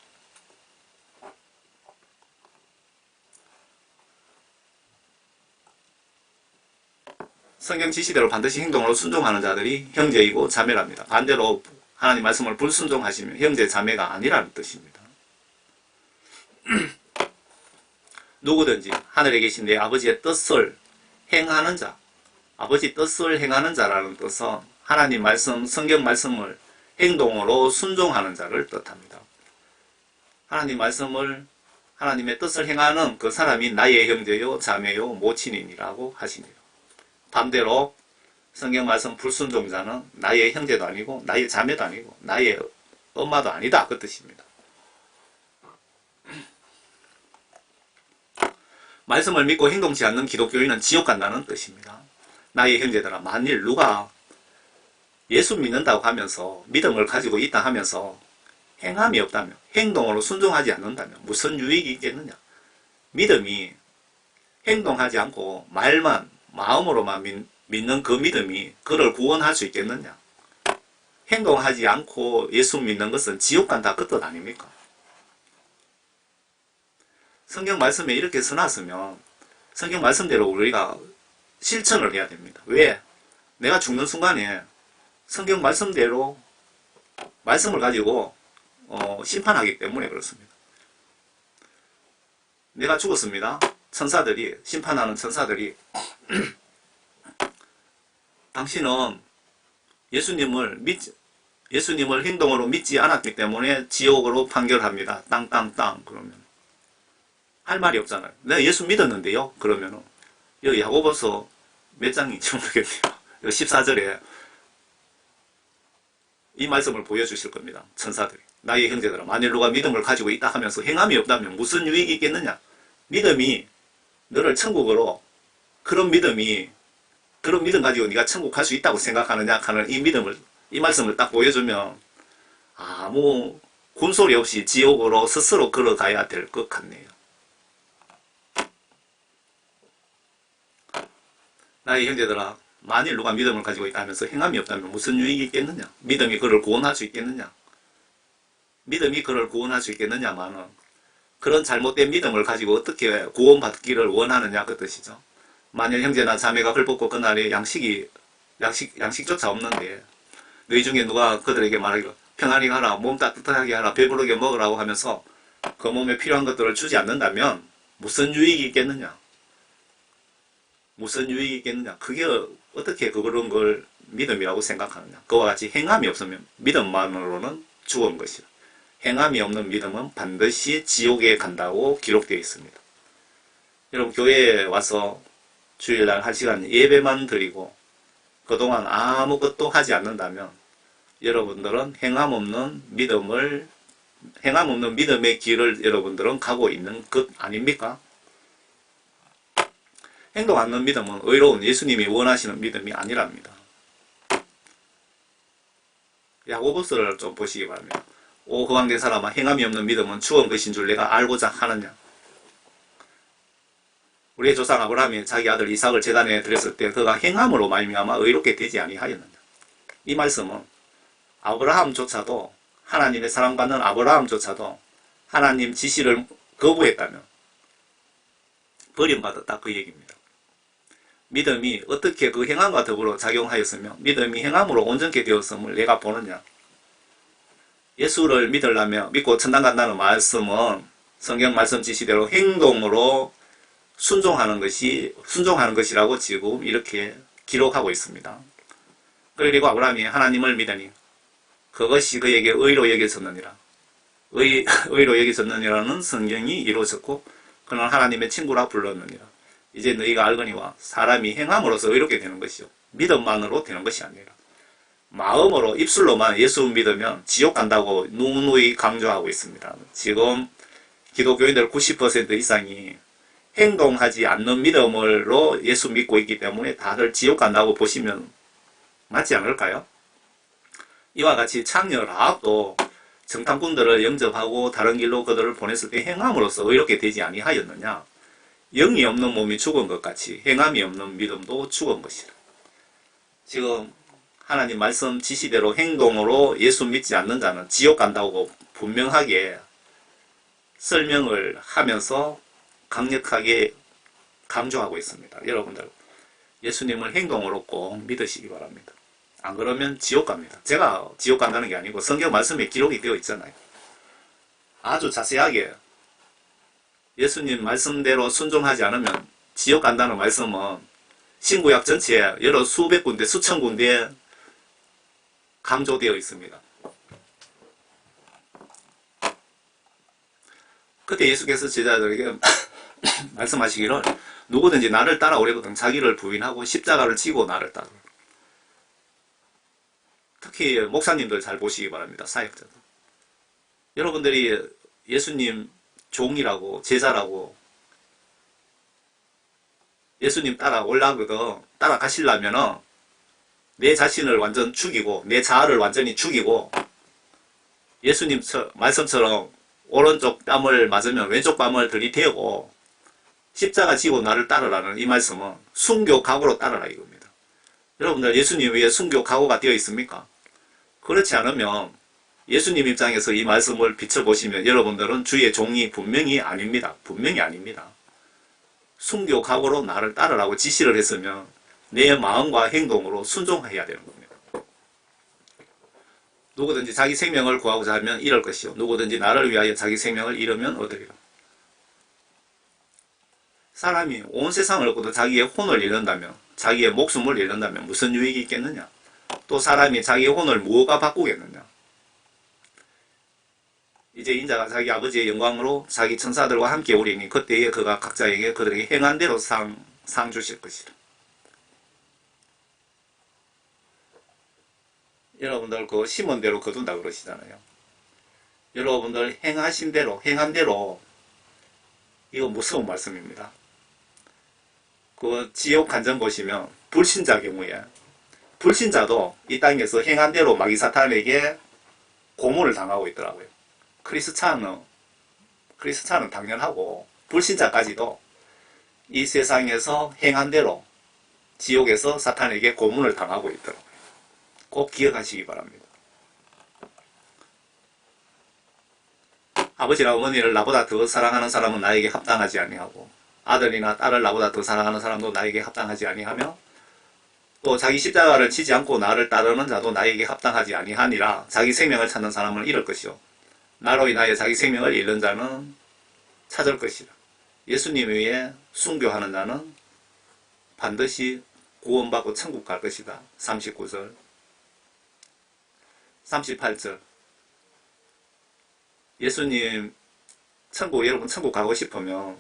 성경 지시대로 반드시 행동으로 순종하는 자들이 형제이고 자매랍니다. 반대로 하나님 말씀을 불순종하시면 형제 자매가 아니라는 뜻입니다. 누구든지 하늘에 계신 내 아버지의 뜻을 행하는 자, 아버지 뜻을 행하는 자라는 뜻은 하나님 말씀, 성경 말씀을 행동으로 순종하는 자를 뜻합니다. 하나님의 뜻을 행하는 그 사람이 나의 형제요 자매요 모친이니라고 하십니다. 반대로 성경 말씀 불순종자는 나의 형제도 아니고 나의 자매도 아니고 나의 엄마도 아니다 그 뜻입니다. 말씀을 믿고 행동치 않는 기독교인은 지옥 간다는 뜻입니다. 나의 형제들아, 만일 누가 예수 믿는다고 하면서 믿음을 가지고 있다 하면서 행함이 없다면, 행동으로 순종하지 않는다면 무슨 유익이 있겠느냐? 믿음이 행동하지 않고 마음으로만 믿는 그 믿음이 그를 구원할 수 있겠느냐? 행동하지 않고 예수 믿는 것은 지옥 간다 그 뜻 아닙니까? 성경 말씀에 이렇게 써놨으면 성경 말씀대로 우리가 실천을 해야 됩니다. 왜? 내가 죽는 순간에 성경 말씀대로 말씀을 가지고 심판하기 때문에 그렇습니다. 내가 죽었습니다. 심판하는 천사들이 당신은 예수님을 행동으로 믿지 않았기 때문에 지옥으로 판결합니다. 땅땅땅 그러면 할 말이 없잖아요. 내가 예수 믿었는데요. 그러면은 여기 야고보서 몇 장인지 모르겠네요. 14절에 이 말씀을 보여주실 겁니다. 천사들이. 나의 형제들아, 만일 누가 믿음을 가지고 있다 하면서 행함이 없다면 무슨 유익이 있겠느냐? 믿음이 너를 천국으로, 그런 믿음 가지고 네가 천국 갈 수 있다고 생각하느냐 하는 이 말씀을 딱 보여주면 아무 군소리 없이 지옥으로 스스로 걸어가야 될 것 같네요. 나의 형제들아, 만일 누가 믿음을 가지고 있다 하면서 행함이 없다면 무슨 유익이 있겠느냐? 믿음이 그를 구원할 수 있겠느냐? 믿음이 그를 구원할 수 있겠느냐마는 그런 잘못된 믿음을 가지고 어떻게 구원받기를 원하느냐 그 뜻이죠. 만일 형제나 자매가 헐벗고 그날에 양식조차 없는데 너희 중에 누가 그들에게 말하기를 편안히 가라, 몸 따뜻하게 하라, 배부르게 먹으라고 하면서 그 몸에 필요한 것들을 주지 않는다면 무슨 유익이 있겠느냐? 무슨 유익이 있겠느냐? 그게 어떻게 그런 걸 믿음이라고 생각하느냐? 그와 같이 행함이 없으면 믿음만으로는 죽은 것이다. 행함이 없는 믿음은 반드시 지옥에 간다고 기록되어 있습니다. 여러분 교회에 와서 주일날 1시간 예배만 드리고 그동안 아무것도 하지 않는다면 여러분들은 행함 없는 믿음의 길을 여러분들은 가고 있는 것 아닙니까? 행동 않는 믿음은 의로운 예수님이 원하시는 믿음이 아니랍니다. 야고보서를 좀 보시기 바랍니다. 오 허황된 사람아, 행함이 없는 믿음은 죽은 것인 줄 내가 알고자 하느냐? 우리의 조상 아브라함이 자기 아들 이삭을 제단에 드렸을 때 그가 행함으로 말미암아 의롭게 되지 아니하였느냐? 이 말씀은 아브라함조차도, 하나님의 사랑받는 아브라함조차도 하나님 지시를 거부했다면 버림받았다, 그 얘기입니다. 믿음이 어떻게 그 행함과 더불어 작용하였으며 믿음이 행함으로 온전케 되었음을 내가 보느냐? 예수를 믿으려면 믿고 천당 간다는 말씀은 성경 말씀 지시대로 행동으로 순종하는 것이라고 지금 이렇게 기록하고 있습니다. 그리고 아브라함이 하나님을 믿으니 그것이 그에게 의로 여겨졌느니라. 의로 여겨졌느니라는 성경이 이루어졌고 그는 하나님의 친구라 불렀느니라. 이제 너희가 알거니와 사람이 행함으로써 의롭게 되는 것이요 믿음만으로 되는 것이 아니라 마음으로 입술로만 예수 믿으면 지옥 간다고 누누이 강조하고 있습니다. 지금 기독교인들 90% 이상이 행동하지 않는 믿음으로 예수 믿고 있기 때문에 다들 지옥 간다고 보시면 맞지 않을까요? 이와 같이 창녀 라합도 정탐꾼들을 영접하고 다른 길로 그들을 보냈을 때 행함으로써 의롭게 되지 아니하였느냐? 영이 없는 몸이 죽은 것 같이 행함이 없는 믿음도 죽은 것이라. 지금 하나님 말씀 지시대로 행동으로 예수 믿지 않는 자는 지옥 간다고 분명하게 설명을 하면서 강력하게 강조하고 있습니다. 여러분들 예수님을 행동으로 꼭 믿으시기 바랍니다. 안 그러면 지옥 갑니다. 제가 지옥 간다는 게 아니고 성경 말씀에 기록이 되어 있잖아요. 아주 자세하게 예수님 말씀대로 순종하지 않으면 지옥 간다는 말씀은 신구약 전체에 여러 수백 군데 수천 군데에 강조되어 있습니다. 그때 예수께서 제자들에게 말씀하시기를 누구든지 나를 따라오려거든 자기를 부인하고 십자가를 지고 나를 따르라. 특히 목사님들 잘 보시기 바랍니다. 사역자들. 여러분들이 예수님 종이라고 제자라고 예수님 따라가시려면은 내 자신을 완전 죽이고 내 자아를 완전히 죽이고 예수님 말씀처럼 오른쪽 뺨을 맞으면 왼쪽 뺨을 들이대고 십자가 지고 나를 따르라는 이 말씀은 순교 각오로 따르라 이겁니다. 여러분들 예수님 위에 순교 각오가 되어 있습니까? 그렇지 않으면 예수님 입장에서 이 말씀을 비춰보시면 여러분들은 주의 종이 분명히 아닙니다. 분명히 아닙니다. 순교 각오로 나를 따르라고 지시를 했으면 내 마음과 행동으로 순종해야 되는 겁니다. 누구든지 자기 생명을 구하고자 하면 잃을 것이요 누구든지 나를 위하여 자기 생명을 잃으면 얻으리라. 사람이 온 세상을 얻고도 자기의 혼을 잃는다면 자기의 목숨을 잃는다면 무슨 유익이 있겠느냐? 또 사람이 자기의 혼을 무엇과 바꾸겠느냐? 이제 인자가 자기 아버지의 영광으로 자기 천사들과 함께 오리니 그때에 그가 각자에게 그들에게 행한 대로 상 주실 것이라. 여러분들 그 심은 대로 거둔다 그러시잖아요. 여러분들 행하신 대로 행한 대로 이거 무서운 말씀입니다. 그 지옥 간증 보시면 불신자 경우에 불신자도 이 땅에서 행한 대로 마귀사탄에게 고문을 당하고 있더라고요. 크리스찬은 당연하고 불신자까지도 이 세상에서 행한 대로 지옥에서 사탄에게 고문을 당하고 있더라고요. 꼭 기억하시기 바랍니다. 아버지나 어머니를 나보다 더 사랑하는 사람은 나에게 합당하지 아니하고 아들이나 딸을 나보다 더 사랑하는 사람도 나에게 합당하지 아니하며 또 자기 십자가를 지지 않고 나를 따르는 자도 나에게 합당하지 아니하니라. 자기 생명을 찾는 사람은 잃을 것이요 나로 인하여 자기 생명을 잃는 자는 찾을 것이라. 예수님 위에 순교하는 자는 반드시 구원받고 천국 갈 것이다. 39절 38절 예수님 여러분 천국 가고 싶으면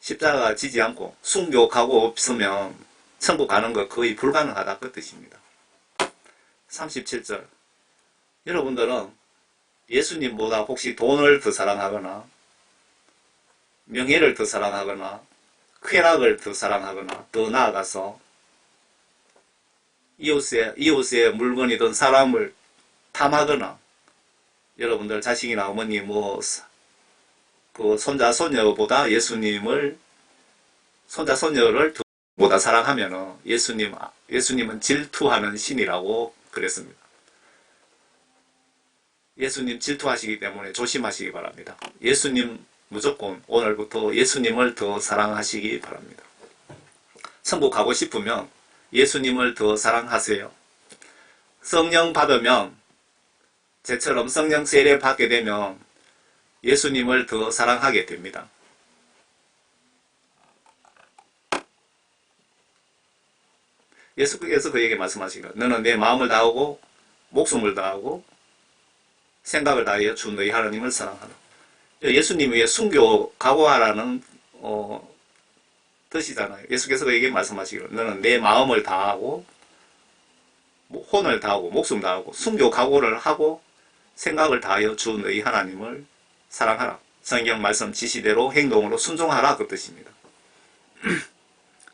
십자가 지지 않고 순교 가고 없으면 천국 가는 거 거의 불가능하다 그 뜻입니다. 37절 여러분들은 예수님보다 혹시 돈을 더 사랑하거나 명예를 더 사랑하거나 쾌락을 더 사랑하거나 더 나아가서 이웃의 물건이든 사람을 탐하거나 여러분들 자식이나 어머니 그 손자 손녀보다 손자 손녀를 보다 사랑하면은 예수님은 질투하는 신이라고 그랬습니다. 예수님 질투하시기 때문에 조심하시기 바랍니다. 예수님 무조건 오늘부터 예수님을 더 사랑하시기 바랍니다. 천국 가고 싶으면 예수님을 더 사랑하세요. 성령 받으면 제처럼 성령 세례 받게 되면 예수님을 더 사랑하게 됩니다. 예수께서 그에게 말씀하시기를 너는 내 마음을 다하고 목숨을 다하고 생각을 다하여 주 너희 하나님을 사랑하라. 예수님 위해 순교 각오하라는 뜻이잖아요. 예수께서 그에게 말씀하시기를 너는 내 마음을 다하고 혼을 다하고 목숨 다하고 순교 각오를 하고 생각을 다하여 주 너희 하나님을 사랑하라. 성경 말씀 지시대로 행동으로 순종하라 그 뜻입니다.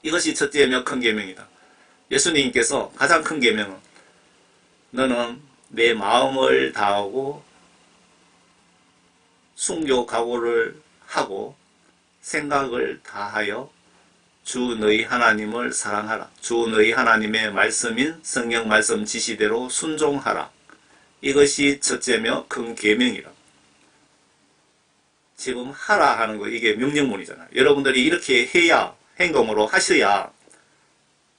이것이 첫째며 큰 계명이다. 예수님께서 가장 큰 계명은 너는 내 마음을 다하고 순교 각오를 하고 생각을 다하여 주 너희 하나님을 사랑하라. 주 너희 하나님의 말씀인 성경 말씀 지시대로 순종하라. 이것이 첫째며 큰 계명이라. 지금 하라 하는 거 이게 명령문이잖아요. 여러분들이 이렇게 해야 행동으로 하셔야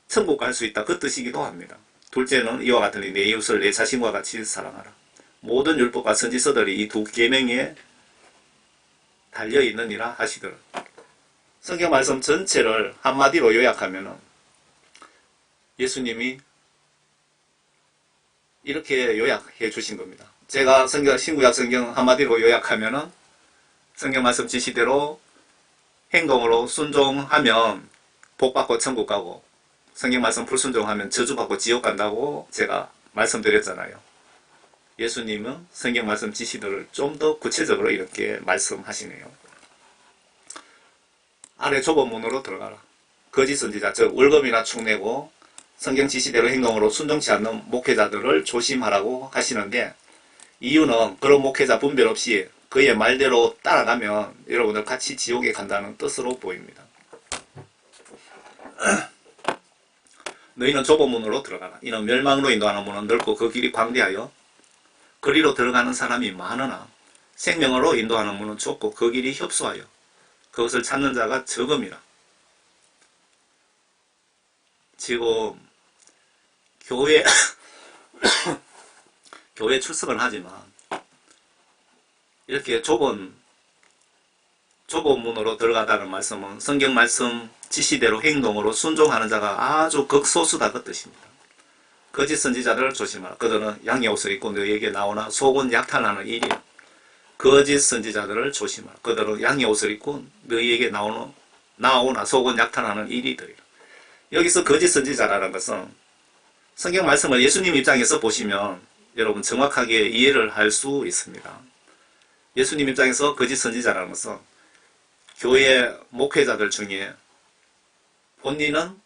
천국 갈 수 있다 그 뜻이기도 합니다. 둘째는 이와 같으니 내 이웃을 내 자신과 같이 사랑하라. 모든 율법과 선지서들이 이 두 계명에 달려있느니라 하시더라. 성경 말씀 전체를 한마디로 요약하면 예수님이 이렇게 요약해 주신 겁니다. 제가 신구약 성경 한마디로 요약하면 성경 말씀 지시대로 행동으로 순종하면 복받고 천국 가고 성경 말씀 불순종하면 저주받고 지옥 간다고 제가 말씀드렸잖아요. 예수님은 성경 말씀 지시들을 좀 더 구체적으로 이렇게 말씀하시네요. 아래 좁은 문으로 들어가라. 거짓 선지자, 즉 월급이나 축내고 성경 지시대로 행동으로 순종치 않는 목회자들을 조심하라고 하시는데 이유는 그런 목회자 분별 없이 그의 말대로 따라가면 여러분들 같이 지옥에 간다는 뜻으로 보입니다. 너희는 좁은 문으로 들어가라. 이는 멸망으로 인도하는 문은 넓고 그 길이 광대하여 그리로 들어가는 사람이 많으나 생명으로 인도하는 문은 좁고 그 길이 협소하여 그것을 찾는 자가 적음이라. 지금 교회 출석은 하지만 이렇게 좁은 문으로 들어가다는 말씀은 성경 말씀 지시대로 행동으로 순종하는 자가 아주 극소수다 그 뜻입니다. 거짓 선지자들을 조심하라. 그들은 양의 옷을 입고 너희에게 나오나 속은 약탈하는 일이야. 거짓 선지자들을 조심하라. 그들은 양의 옷을 입고 너희에게 나오나 속은 약탈하는 일이더라. 여기서 거짓 선지자라는 것은 성경 말씀을 예수님 입장에서 보시면 여러분 정확하게 이해를 할 수 있습니다. 예수님 입장에서 거짓 선지자라는 것은 교회 목회자들 중에 본인은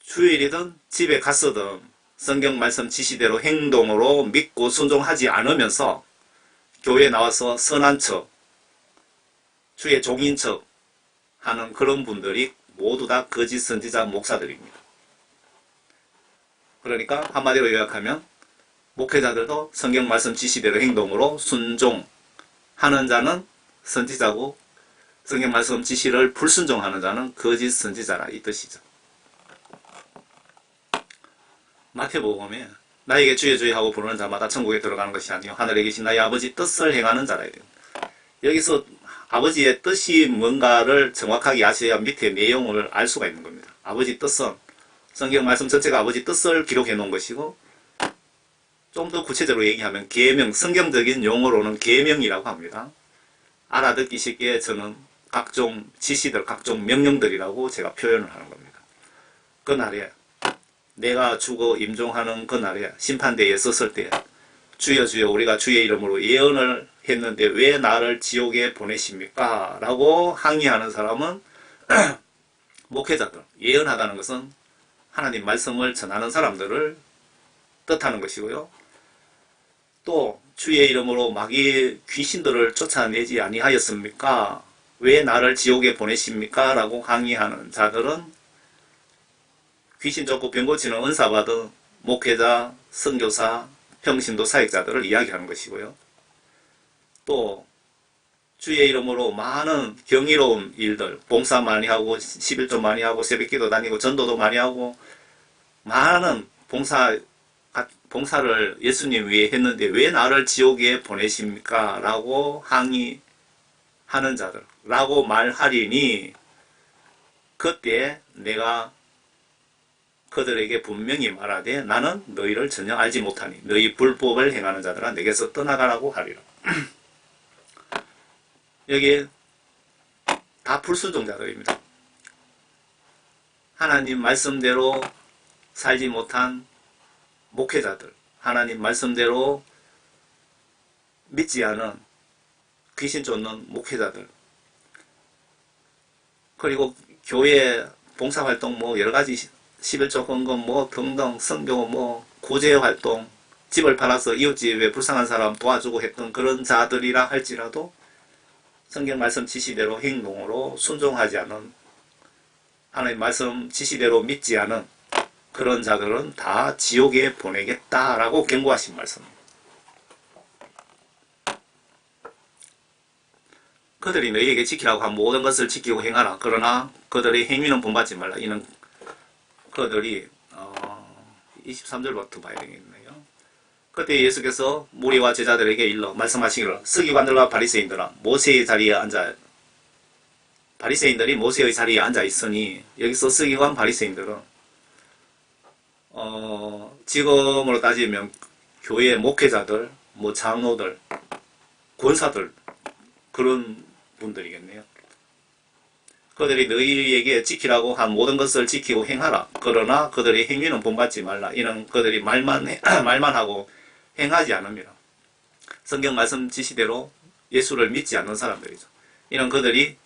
주일이든 집에 갔어든 성경 말씀 지시대로 행동으로 믿고 순종하지 않으면서 교회에 나와서 선한 척, 주의 종인 척 하는 그런 분들이 모두 다 거짓 선지자 목사들입니다. 그러니까 한마디로 요약하면 목회자들도 성경 말씀 지시대로 행동으로 순종하는 자는 선지자고 성경 말씀 지시를 불순종하는 자는 거짓 선지자라 이 뜻이죠. 마태복음에 나에게 주여 주여 하고 부르는 자마다 천국에 들어가는 것이 아니요 하늘에 계신 나의 아버지 뜻을 행하는 자라 이래요. 여기서 아버지의 뜻이 뭔가를 정확하게 아셔야 밑에 내용을 알 수가 있는 겁니다. 아버지 뜻은 성경 말씀 전체가 아버지 뜻을 기록해 놓은 것이고, 좀 더 구체적으로 얘기하면 계명, 성경적인 용어로는 계명이라고 합니다. 알아듣기 쉽게 저는 각종 지시들, 각종 명령들이라고 제가 표현을 하는 겁니다. 그날에 내가 죽어 임종하는 그날에 심판대에 섰을 때 주여 주여 우리가 주의 이름으로 예언을 했는데 왜 나를 지옥에 보내십니까? 라고 항의하는 사람은 목회자들. 예언하다는 것은 하나님 말씀을 전하는 사람들을 뜻하는 것이고요. 또 주의 이름으로 마귀 귀신들을 쫓아내지 아니하였습니까? 왜 나를 지옥에 보내십니까? 라고 항의하는 자들은 귀신 쫓고 병 고치는 은사 받은 목회자, 선교사, 평신도 사역자들을 이야기하는 것이고요. 또 주의 이름으로 많은 경이로운 일들, 봉사 많이 하고 11조 많이 하고 새벽기도 다니고 전도도 많이 하고 많은 봉사를 예수님 위해 했는데 왜 나를 지옥에 보내십니까? 라고 항의하는 자들 라고 말하리니 그때 내가 그들에게 분명히 말하되 나는 너희를 전혀 알지 못하니 너희 불법을 행하는 자들아 내게서 떠나가라고 하리라. 여기 다 불순종자들입니다. 하나님 말씀대로 살지 못한 목회자들, 하나님 말씀대로 믿지 않은 귀신 쫓는 목회자들, 그리고 교회 봉사활동 뭐 여러가지 11조 헌금 뭐 등등 선교 뭐 구제활동, 집을 팔아서 이웃집에 불쌍한 사람 도와주고 했던 그런 자들이라 할지라도 성경 말씀 지시대로 행동으로 순종하지 않은, 하나님 말씀 지시대로 믿지 않은 그런 자들은 다 지옥에 보내겠다라고 경고하신 말씀입니다. 그들이 너희에게 지키라고 한 모든 것을 지키고 행하라. 그러나 그들의 행위는 본받지 말라. 이는 그들이 23절부터 봐야 되겠네요. 그때 예수께서 무리와 제자들에게 일러 말씀하시기를 서기관들과 바리새인들아 모세의 자리에 앉아, 바리새인들이 모세의 자리에 앉아 있으니 여기서 서기관 바리새인들은 지금으로 따지면 교회 목회자들, 뭐 장로들, 권사들 그런 분들이겠네요. 그들이 너희에게 지키라고 한 모든 것을 지키고 행하라. 그러나 그들의 행위는 본받지 말라. 이는 그들이 말만 하고 행하지 않습니다. 성경 말씀 지시대로 예수를 믿지 않는 사람들이죠. 이는 그들이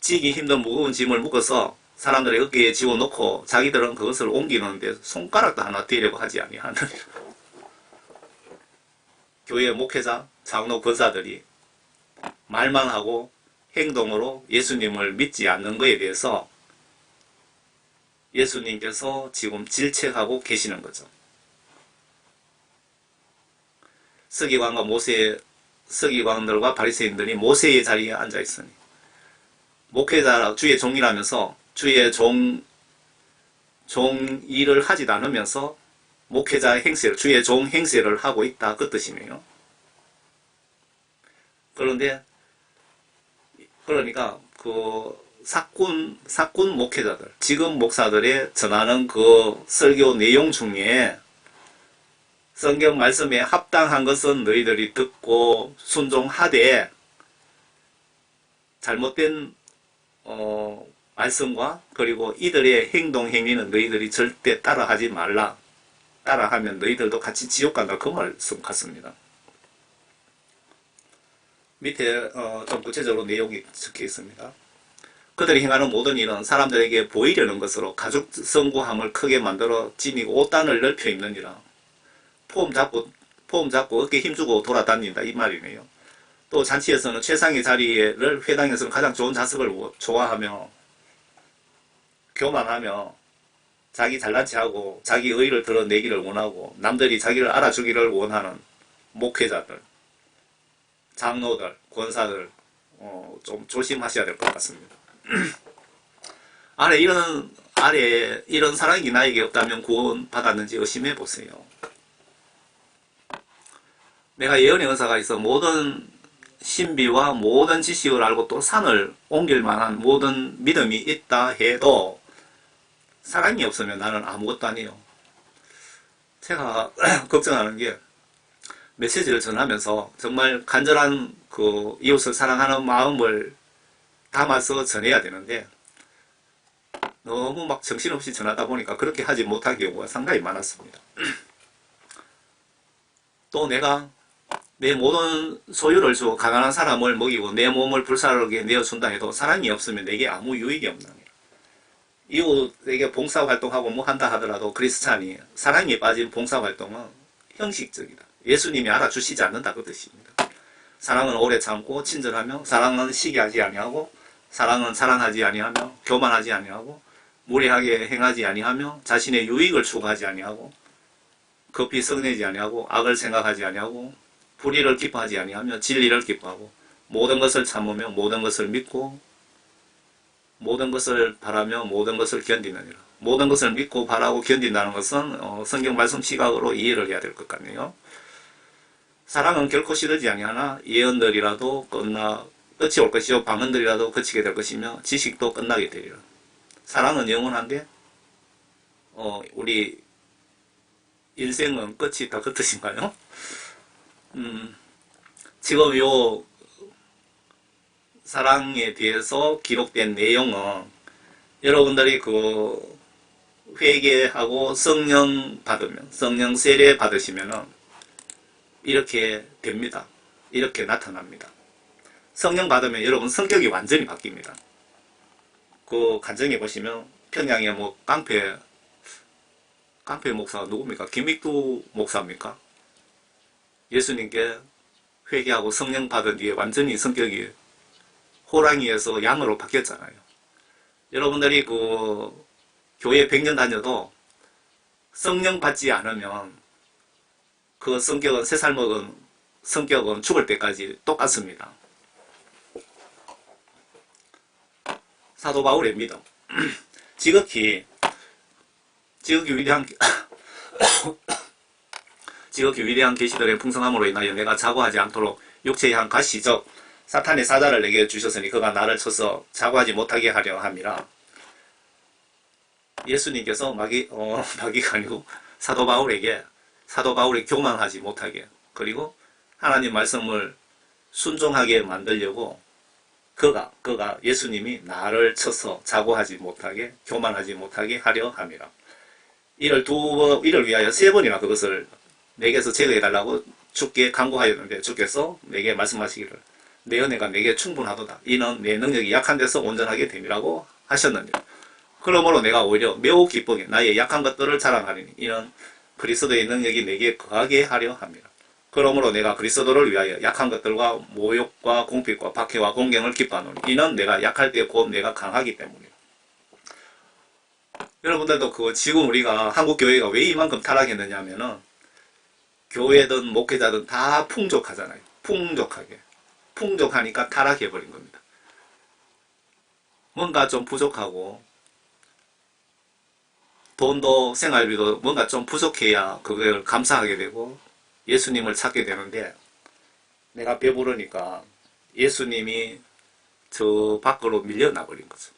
지기 힘든 무거운 짐을 묶어서 사람들의 어깨에 지워놓고 자기들은 그것을 옮기는데 손가락도 하나 떼려고 하지 아니하는 교회 목회자, 장로, 권사들이 말만 하고 행동으로 예수님을 믿지 않는 것에 대해서 예수님께서 지금 질책하고 계시는 거죠. 서기관들과 바리새인들이 모세의 자리에 앉아 있으니 목회자 주의 종이라면서 주의 종 일을 하지도 않으면서 목회자의 행세를, 주의 종 행세를 하고 있다 그 뜻이네요. 그러니까 그 사꾼 목회자들, 지금 목사들의 전하는 그 설교 내용 중에 성경 말씀에 합당한 것은 너희들이 듣고 순종하되 잘못된 말씀과 그리고 이들의 행동 행위는 너희들이 절대 따라하지 말라. 따라하면 너희들도 같이 지옥 간다. 그 말씀 같습니다. 밑에 좀 구체적으로 내용이 적혀 있습니다. 그들이 행하는 모든 일은 사람들에게 보이려는 것으로 가죽 성구함을 크게 만들어 지니고 옷단을 넓혀 입느니라. 폼 잡고 어깨 힘주고 돌아다닌다 이 말이네요. 또 잔치에서는 최상의 자리를 회당에서는 가장 좋은 좌석을 좋아하며 교만하며 자기 잘난 체하고 자기 의의를 드러내기를 원하고 남들이 자기를 알아주기를 원하는 목회자들, 장로들, 권사들 좀 조심하셔야 될 것 같습니다. 안에 이런 아래 이런 사랑이 나에게 없다면 구원 받았는지 의심해 보세요. 내가 예언의 은사가 있어 모든 신비와 모든 지식을 알고 또 산을 옮길 만한 모든 믿음이 있다 해도 사랑이 없으면 나는 아무것도 아니에요. 제가 걱정하는 게 메시지를 전하면서 정말 간절한 그 이웃을 사랑하는 마음을 담아서 전해야 되는데 너무 막 정신없이 전하다 보니까 그렇게 하지 못한 경우가 상당히 많았습니다. 또 내가 내 모든 소유를 주고 가난한 사람을 먹이고 내 몸을 불사르게 내어준다 해도 사랑이 없으면 내게 아무 유익이 없는 거예요. 이웃에게 봉사활동하고 뭐 한다 하더라도 크리스찬이 사랑에 빠진 봉사활동은 형식적이다. 예수님이 알아주시지 않는다 그 뜻입니다. 사랑은 오래 참고 친절하며 사랑은 시기하지 아니하고 사랑은 자랑하지 아니하며 교만하지 아니하고 무례하게 행하지 아니하며 자신의 유익을 추구하지 아니하고 급히 성내지 아니하고 악을 생각하지 아니하고 불의를 기뻐하지 아니하며 진리를 기뻐하고 모든 것을 참으며 모든 것을 믿고 모든 것을 바라며 모든 것을 견디느니라. 모든 것을 믿고 바라고 견딘다는 것은 성경 말씀 시각으로 이해를 해야 될 것 같네요. 사랑은 결코 시들지 아니하나 예언들이라도 끝이 올 것이요 방언들이라도 그치게 될 것이며 지식도 끝나게 되리라. 사랑은 영원한데 우리 인생은 끝이 다 그 뜻인가요? 지금 요 사랑에 대해서 기록된 내용은 여러분들이 그 회개하고 성령 받으면 성령 세례 받으시면은 이렇게 됩니다. 이렇게 나타납니다. 성령 받으면 여러분 성격이 완전히 바뀝니다. 그 간증해 보시면 평양에 뭐 깡패 목사 누굽니까? 김익두 목사입니까? 예수님께 회개하고 성령 받은 뒤에 완전히 성격이 호랑이에서 양으로 바뀌었잖아요. 여러분들이 그 교회 100년 다녀도 성령 받지 않으면 그 성격은 새 살 먹은 성격은 죽을 때까지 똑같습니다. 사도 바울의 믿음. 지극히 위대한 계시들의 풍성함으로 인하여 내가 자고하지 않도록 육체의 한 가시적 사탄의 사자를 내게 주셨으니 그가 나를 쳐서 자고하지 못하게 하려 함이라. 예수님께서 마귀가 아니고 사도 바울이 교만하지 못하게 그리고 하나님 말씀을 순종하게 만들려고 그가 예수님이 나를 쳐서 자고하지 못하게 교만하지 못하게 하려 함이라. 이를 위하여 3번이나 그것을 내게서 제거해달라고 주께 간구하였는데 주께서 내게 말씀하시기를 내 은혜가 내게 충분하도다. 이는 내 능력이 약한 데서 온전하게 됨이라고 하셨느니라. 그러므로 내가 오히려 매우 기쁘게 나의 약한 것들을 자랑하리니 이는 그리스도의 능력이 내게 거하게 하려 함이라. 그러므로 내가 그리스도를 위하여 약한 것들과 모욕과 공핍과 박해와 공경을 기뻐하노니 이는 내가 약할 때 곧 내가 강하기 때문이라. 여러분들도 지금 우리가 한국 교회가 왜 이만큼 타락했느냐 하면은 교회든 목회자든 다 풍족하잖아요. 풍족하니까 타락해버린 겁니다. 뭔가 좀 부족하고 돈도 생활비도 뭔가 좀 부족해야 그걸 감사하게 되고 예수님을 찾게 되는데 내가 배부르니까 예수님이 저 밖으로 밀려나버린 거죠.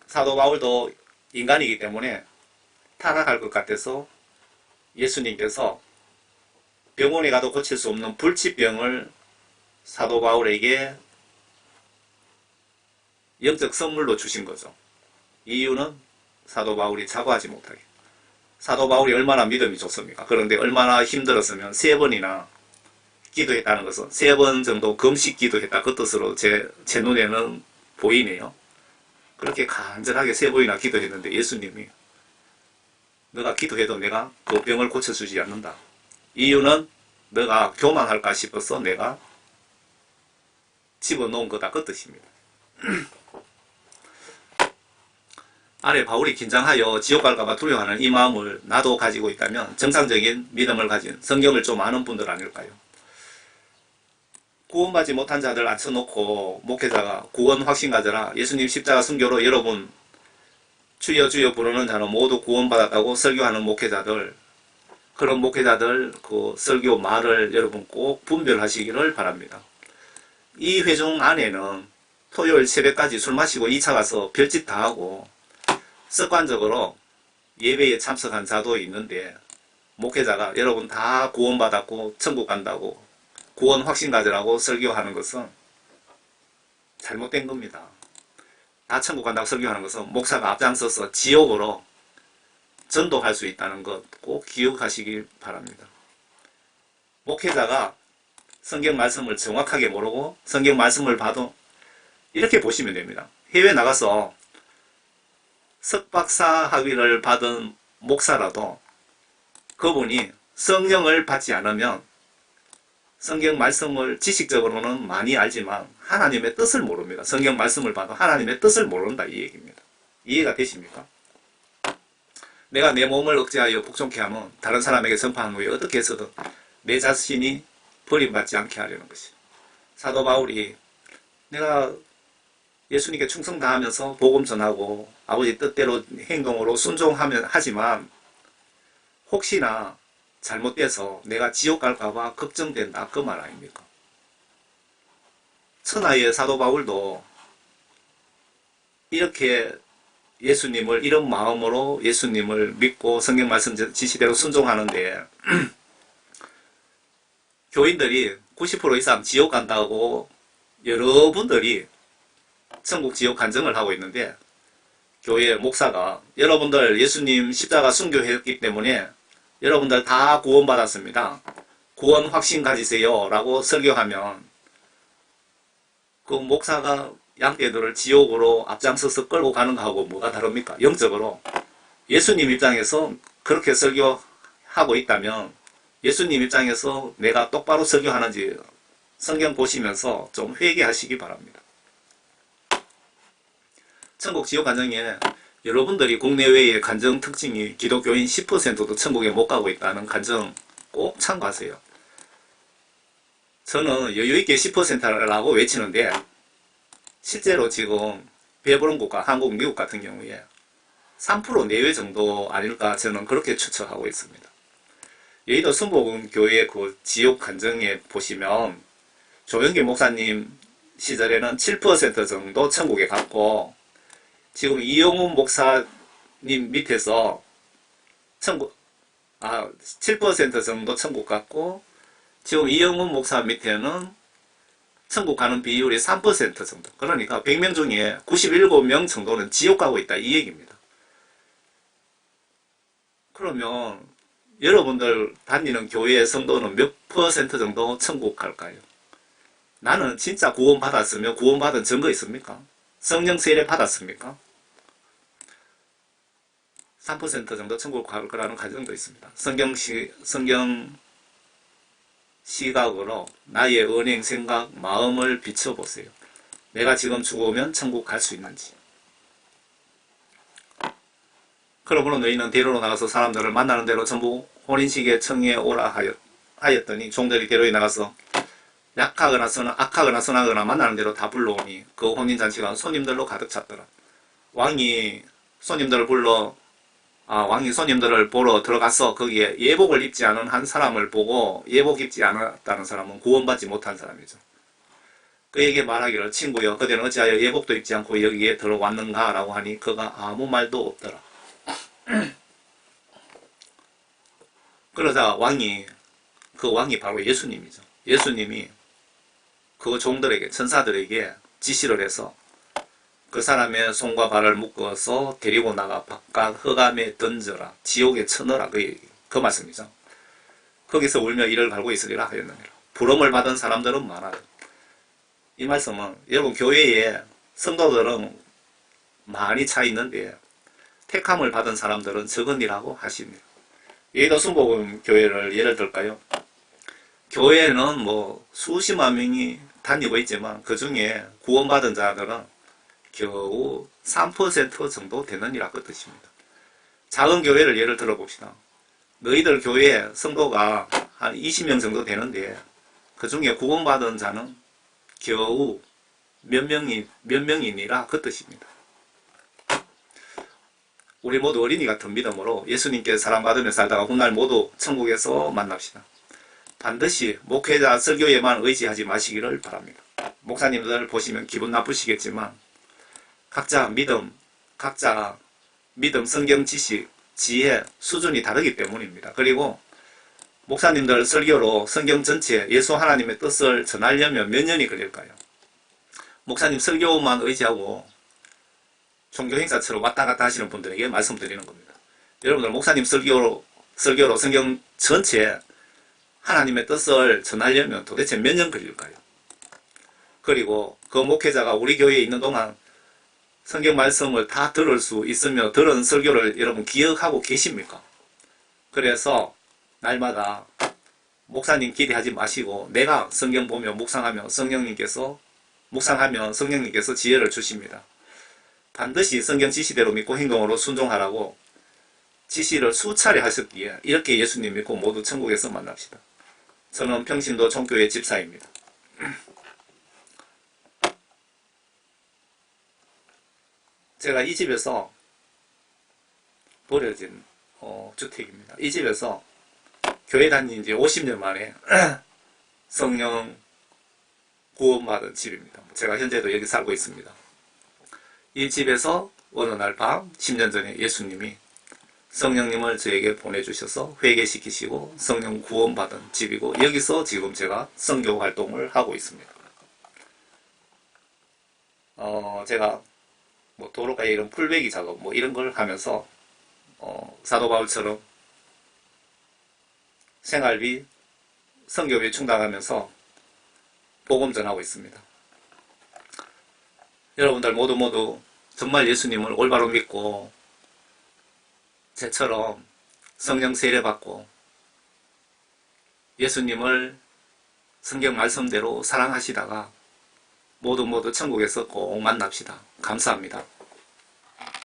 사도 바울도 인간이기 때문에 타락할 것 같아서 예수님께서 병원에 가도 고칠 수 없는 불치병을 사도 바울에게 영적 선물로 주신 거죠. 이유는 사도 바울이 자고하지 못하게. 사도 바울이 얼마나 믿음이 좋습니까? 그런데 얼마나 힘들었으면 3번이나 기도했다는 것은 3번 정도 금식 기도했다. 그 뜻으로 제 눈에는 보이네요. 그렇게 간절하게 3번이나 기도했는데 예수님이 너가 기도해도 내가 그 병을 고쳐주지 않는다. 이유는 너가 교만할까 싶어서 내가 집어넣은 거다. 그 뜻입니다. 아래 바울이 긴장하여 지옥 갈까봐 두려워하는 이 마음을 나도 가지고 있다면 정상적인 믿음을 가진 성경을 좀 아는 분들 아닐까요? 구원받지 못한 자들 앉혀놓고 목회자가 구원 확신 가져라. 예수님 십자가 순교로 여러분 주여 주여 부르는 자는 모두 구원받았다고 설교하는 목회자들, 그런 목회자들 그 설교 말을 여러분 꼭 분별하시기를 바랍니다. 이 회중 안에는 토요일 새벽까지 술 마시고 2차 가서 별짓 다 하고 습관적으로 예배에 참석한 자도 있는데, 목회자가 여러분 다 구원받았고 천국 간다고 구원 확신 가지라고 설교하는 것은 잘못된 겁니다. 다 천국 간다고 설교하는 것은 목사가 앞장서서 지옥으로 전도할 수 있다는 것 꼭 기억하시기 바랍니다. 목회자가 성경 말씀을 정확하게 모르고 성경 말씀을 봐도 이렇게 보시면 됩니다. 해외 나가서 석박사 학위를 받은 목사라도 그분이 성령을 받지 않으면 성경 말씀을 지식적으로는 많이 알지만 하나님의 뜻을 모릅니다. 성경 말씀을 봐도 하나님의 뜻을 모른다, 이 얘기입니다. 이해가 되십니까? 내가 내 몸을 억제하여 복종케 하면 다른 사람에게 전파한 후에 어떻게 해서든 내 자신이 버림받지 않게 하려는 것이. 사도 바울이 내가 예수님께 충성 다하면서 복음 전하고 아버지 뜻대로 행동으로 순종하면 하지만 혹시나 잘못돼서 내가 지옥 갈까봐 걱정된다, 그 말 아닙니까? 천하의 사도 바울도 이렇게 예수님을 이런 마음으로 예수님을 믿고 성경 말씀 지시대로 순종하는데 교인들이 90% 이상 지옥 간다고 여러분들이 천국 지옥 간증을 하고 있는데, 교회 목사가 여러분들 예수님 십자가 순교했기 때문에 여러분들 다 구원받았습니다. 구원 확신 가지세요 라고 설교하면 그 목사가 양떼들을 지옥으로 앞장서서 끌고 가는 거하고 뭐가 다릅니까? 영적으로 예수님 입장에서 그렇게 설교하고 있다면 예수님 입장에서 내가 똑바로 설교하는지 성경 보시면서 좀 회개하시기 바랍니다. 천국 지옥 간증에 여러분들이 국내외의 간증 특징이 기독교인 10%도 천국에 못 가고 있다는 간증 꼭 참고하세요. 저는 여유있게 10%라고 외치는데 실제로 지금 배부른 국가 한국, 미국 같은 경우에 3% 내외 정도 아닐까 저는 그렇게 추측하고 있습니다. 여의도 순복음교회 그 지옥 간증에 보시면 조영기 목사님 시절에는 7% 정도 천국에 갔고, 지금 이영훈 목사님 밑에서 7% 정도 천국 갔고, 지금 이영훈 목사 밑에는 천국 가는 비율이 3% 정도. 그러니까 100명 중에 97명 정도는 지옥 가고 있다, 이 얘기입니다. 그러면 여러분들 다니는 교회의 성도는 몇 퍼센트 정도 천국 갈까요? 나는 진짜 구원 받았으면 구원받은 증거 있습니까? 성령 세례 받았습니까? 3% 정도 천국 갈 거라는 가정도 있습니다. 성경 시각으로 나의 언행, 생각, 마음을 비춰보세요. 내가 지금 죽으면 천국 갈 수 있는지. 그러므로 너희는 대로로 나가서 사람들을 만나는 대로 전부 혼인식에 청해 오라 하였더니 종들이 대로에 나가서 악하거나 선하거나 만나는 대로 다 불러오니 그 혼인잔치가 손님들로 가득 찼더라. 왕이 손님들을 보러 들어가서 거기에 예복을 입지 않은 한 사람을 보고, 예복 입지 않았다는 사람은 구원받지 못한 사람이죠. 그에게 말하기를 친구여 그대는 어찌하여 예복도 입지 않고 여기에 들어왔는가 라고 하니 그가 아무 말도 없더라. 그러자 그 왕이 바로 예수님이죠. 예수님이 그 종들에게, 천사들에게 지시를 해서 그 사람의 손과 발을 묶어서 데리고 나가 바깥 흑암에 던져라, 지옥에 쳐넣어라, 그 말씀이죠. 거기서 울며 이를 갈고 있으리라 하였느니라. 부름을 받은 사람들은 많아요. 이 말씀은 여러분 교회에 성도들은 많이 차 있는데 택함을 받은 사람들은 적은이라고 하십니다. 여의도 순복음 교회를 예를 들까요? 교회는 수십만 명이 다니고 있지만 그 중에 구원받은 자들은 겨우 3% 정도 되느니라 그 뜻입니다. 작은 교회를 예를 들어 봅시다. 너희들 교회 성도가 한 20명 정도 되는데 그 중에 구원받은 자는 겨우 몇 명이니라 그 뜻입니다. 우리 모두 어린이 같은 믿음으로 예수님께 사랑받으며 살다가 훗날 모두 천국에서 만납시다. 반드시 목회자 설교에만 의지하지 마시기를 바랍니다. 목사님들 보시면 기분 나쁘시겠지만 각자 믿음, 성경 지식, 지혜 수준이 다르기 때문입니다. 그리고 목사님들 설교로 성경 전체 예수 하나님의 뜻을 전하려면 몇 년이 걸릴까요? 목사님 설교만 의지하고 종교 행사처럼 왔다 갔다 하시는 분들에게 말씀드리는 겁니다. 여러분들 목사님 설교로 성경 전체 하나님의 뜻을 전하려면 도대체 몇 년 걸릴까요? 그리고 그 목회자가 우리 교회에 있는 동안 성경 말씀을 다 들을 수 있으며 들은 설교를 여러분 기억하고 계십니까? 그래서 날마다 목사님 기대하지 마시고 내가 성경 보며 묵상하면 성령님께서 지혜를 주십니다. 반드시 성경 지시대로 믿고 행동으로 순종하라고 지시를 수차례 하셨기에 이렇게 예수님 믿고 모두 천국에서 만납시다. 저는 평신도 총교회 집사입니다. 제가 이 집에서 버려진 주택입니다. 이 집에서 교회 다닌 지 50년 만에 성령 구원받은 집입니다. 제가 현재도 여기 살고 있습니다. 이 집에서 어느 날 밤 10년 전에 예수님이 성령님을 저에게 보내주셔서 회개시키시고 성령 구원받은 집이고 여기서 지금 제가 선교 활동을 하고 있습니다. 제가 도로가에 이런 풀베기 작업 이런 걸 하면서 사도 바울처럼 생활비, 선교비 충당하면서 복음 전하고 있습니다. 여러분들 모두 정말 예수님을 올바로 믿고 제처럼 성령 세례받고 예수님을 성경 말씀대로 사랑하시다가 모두 천국에서 꼭 만납시다. 감사합니다.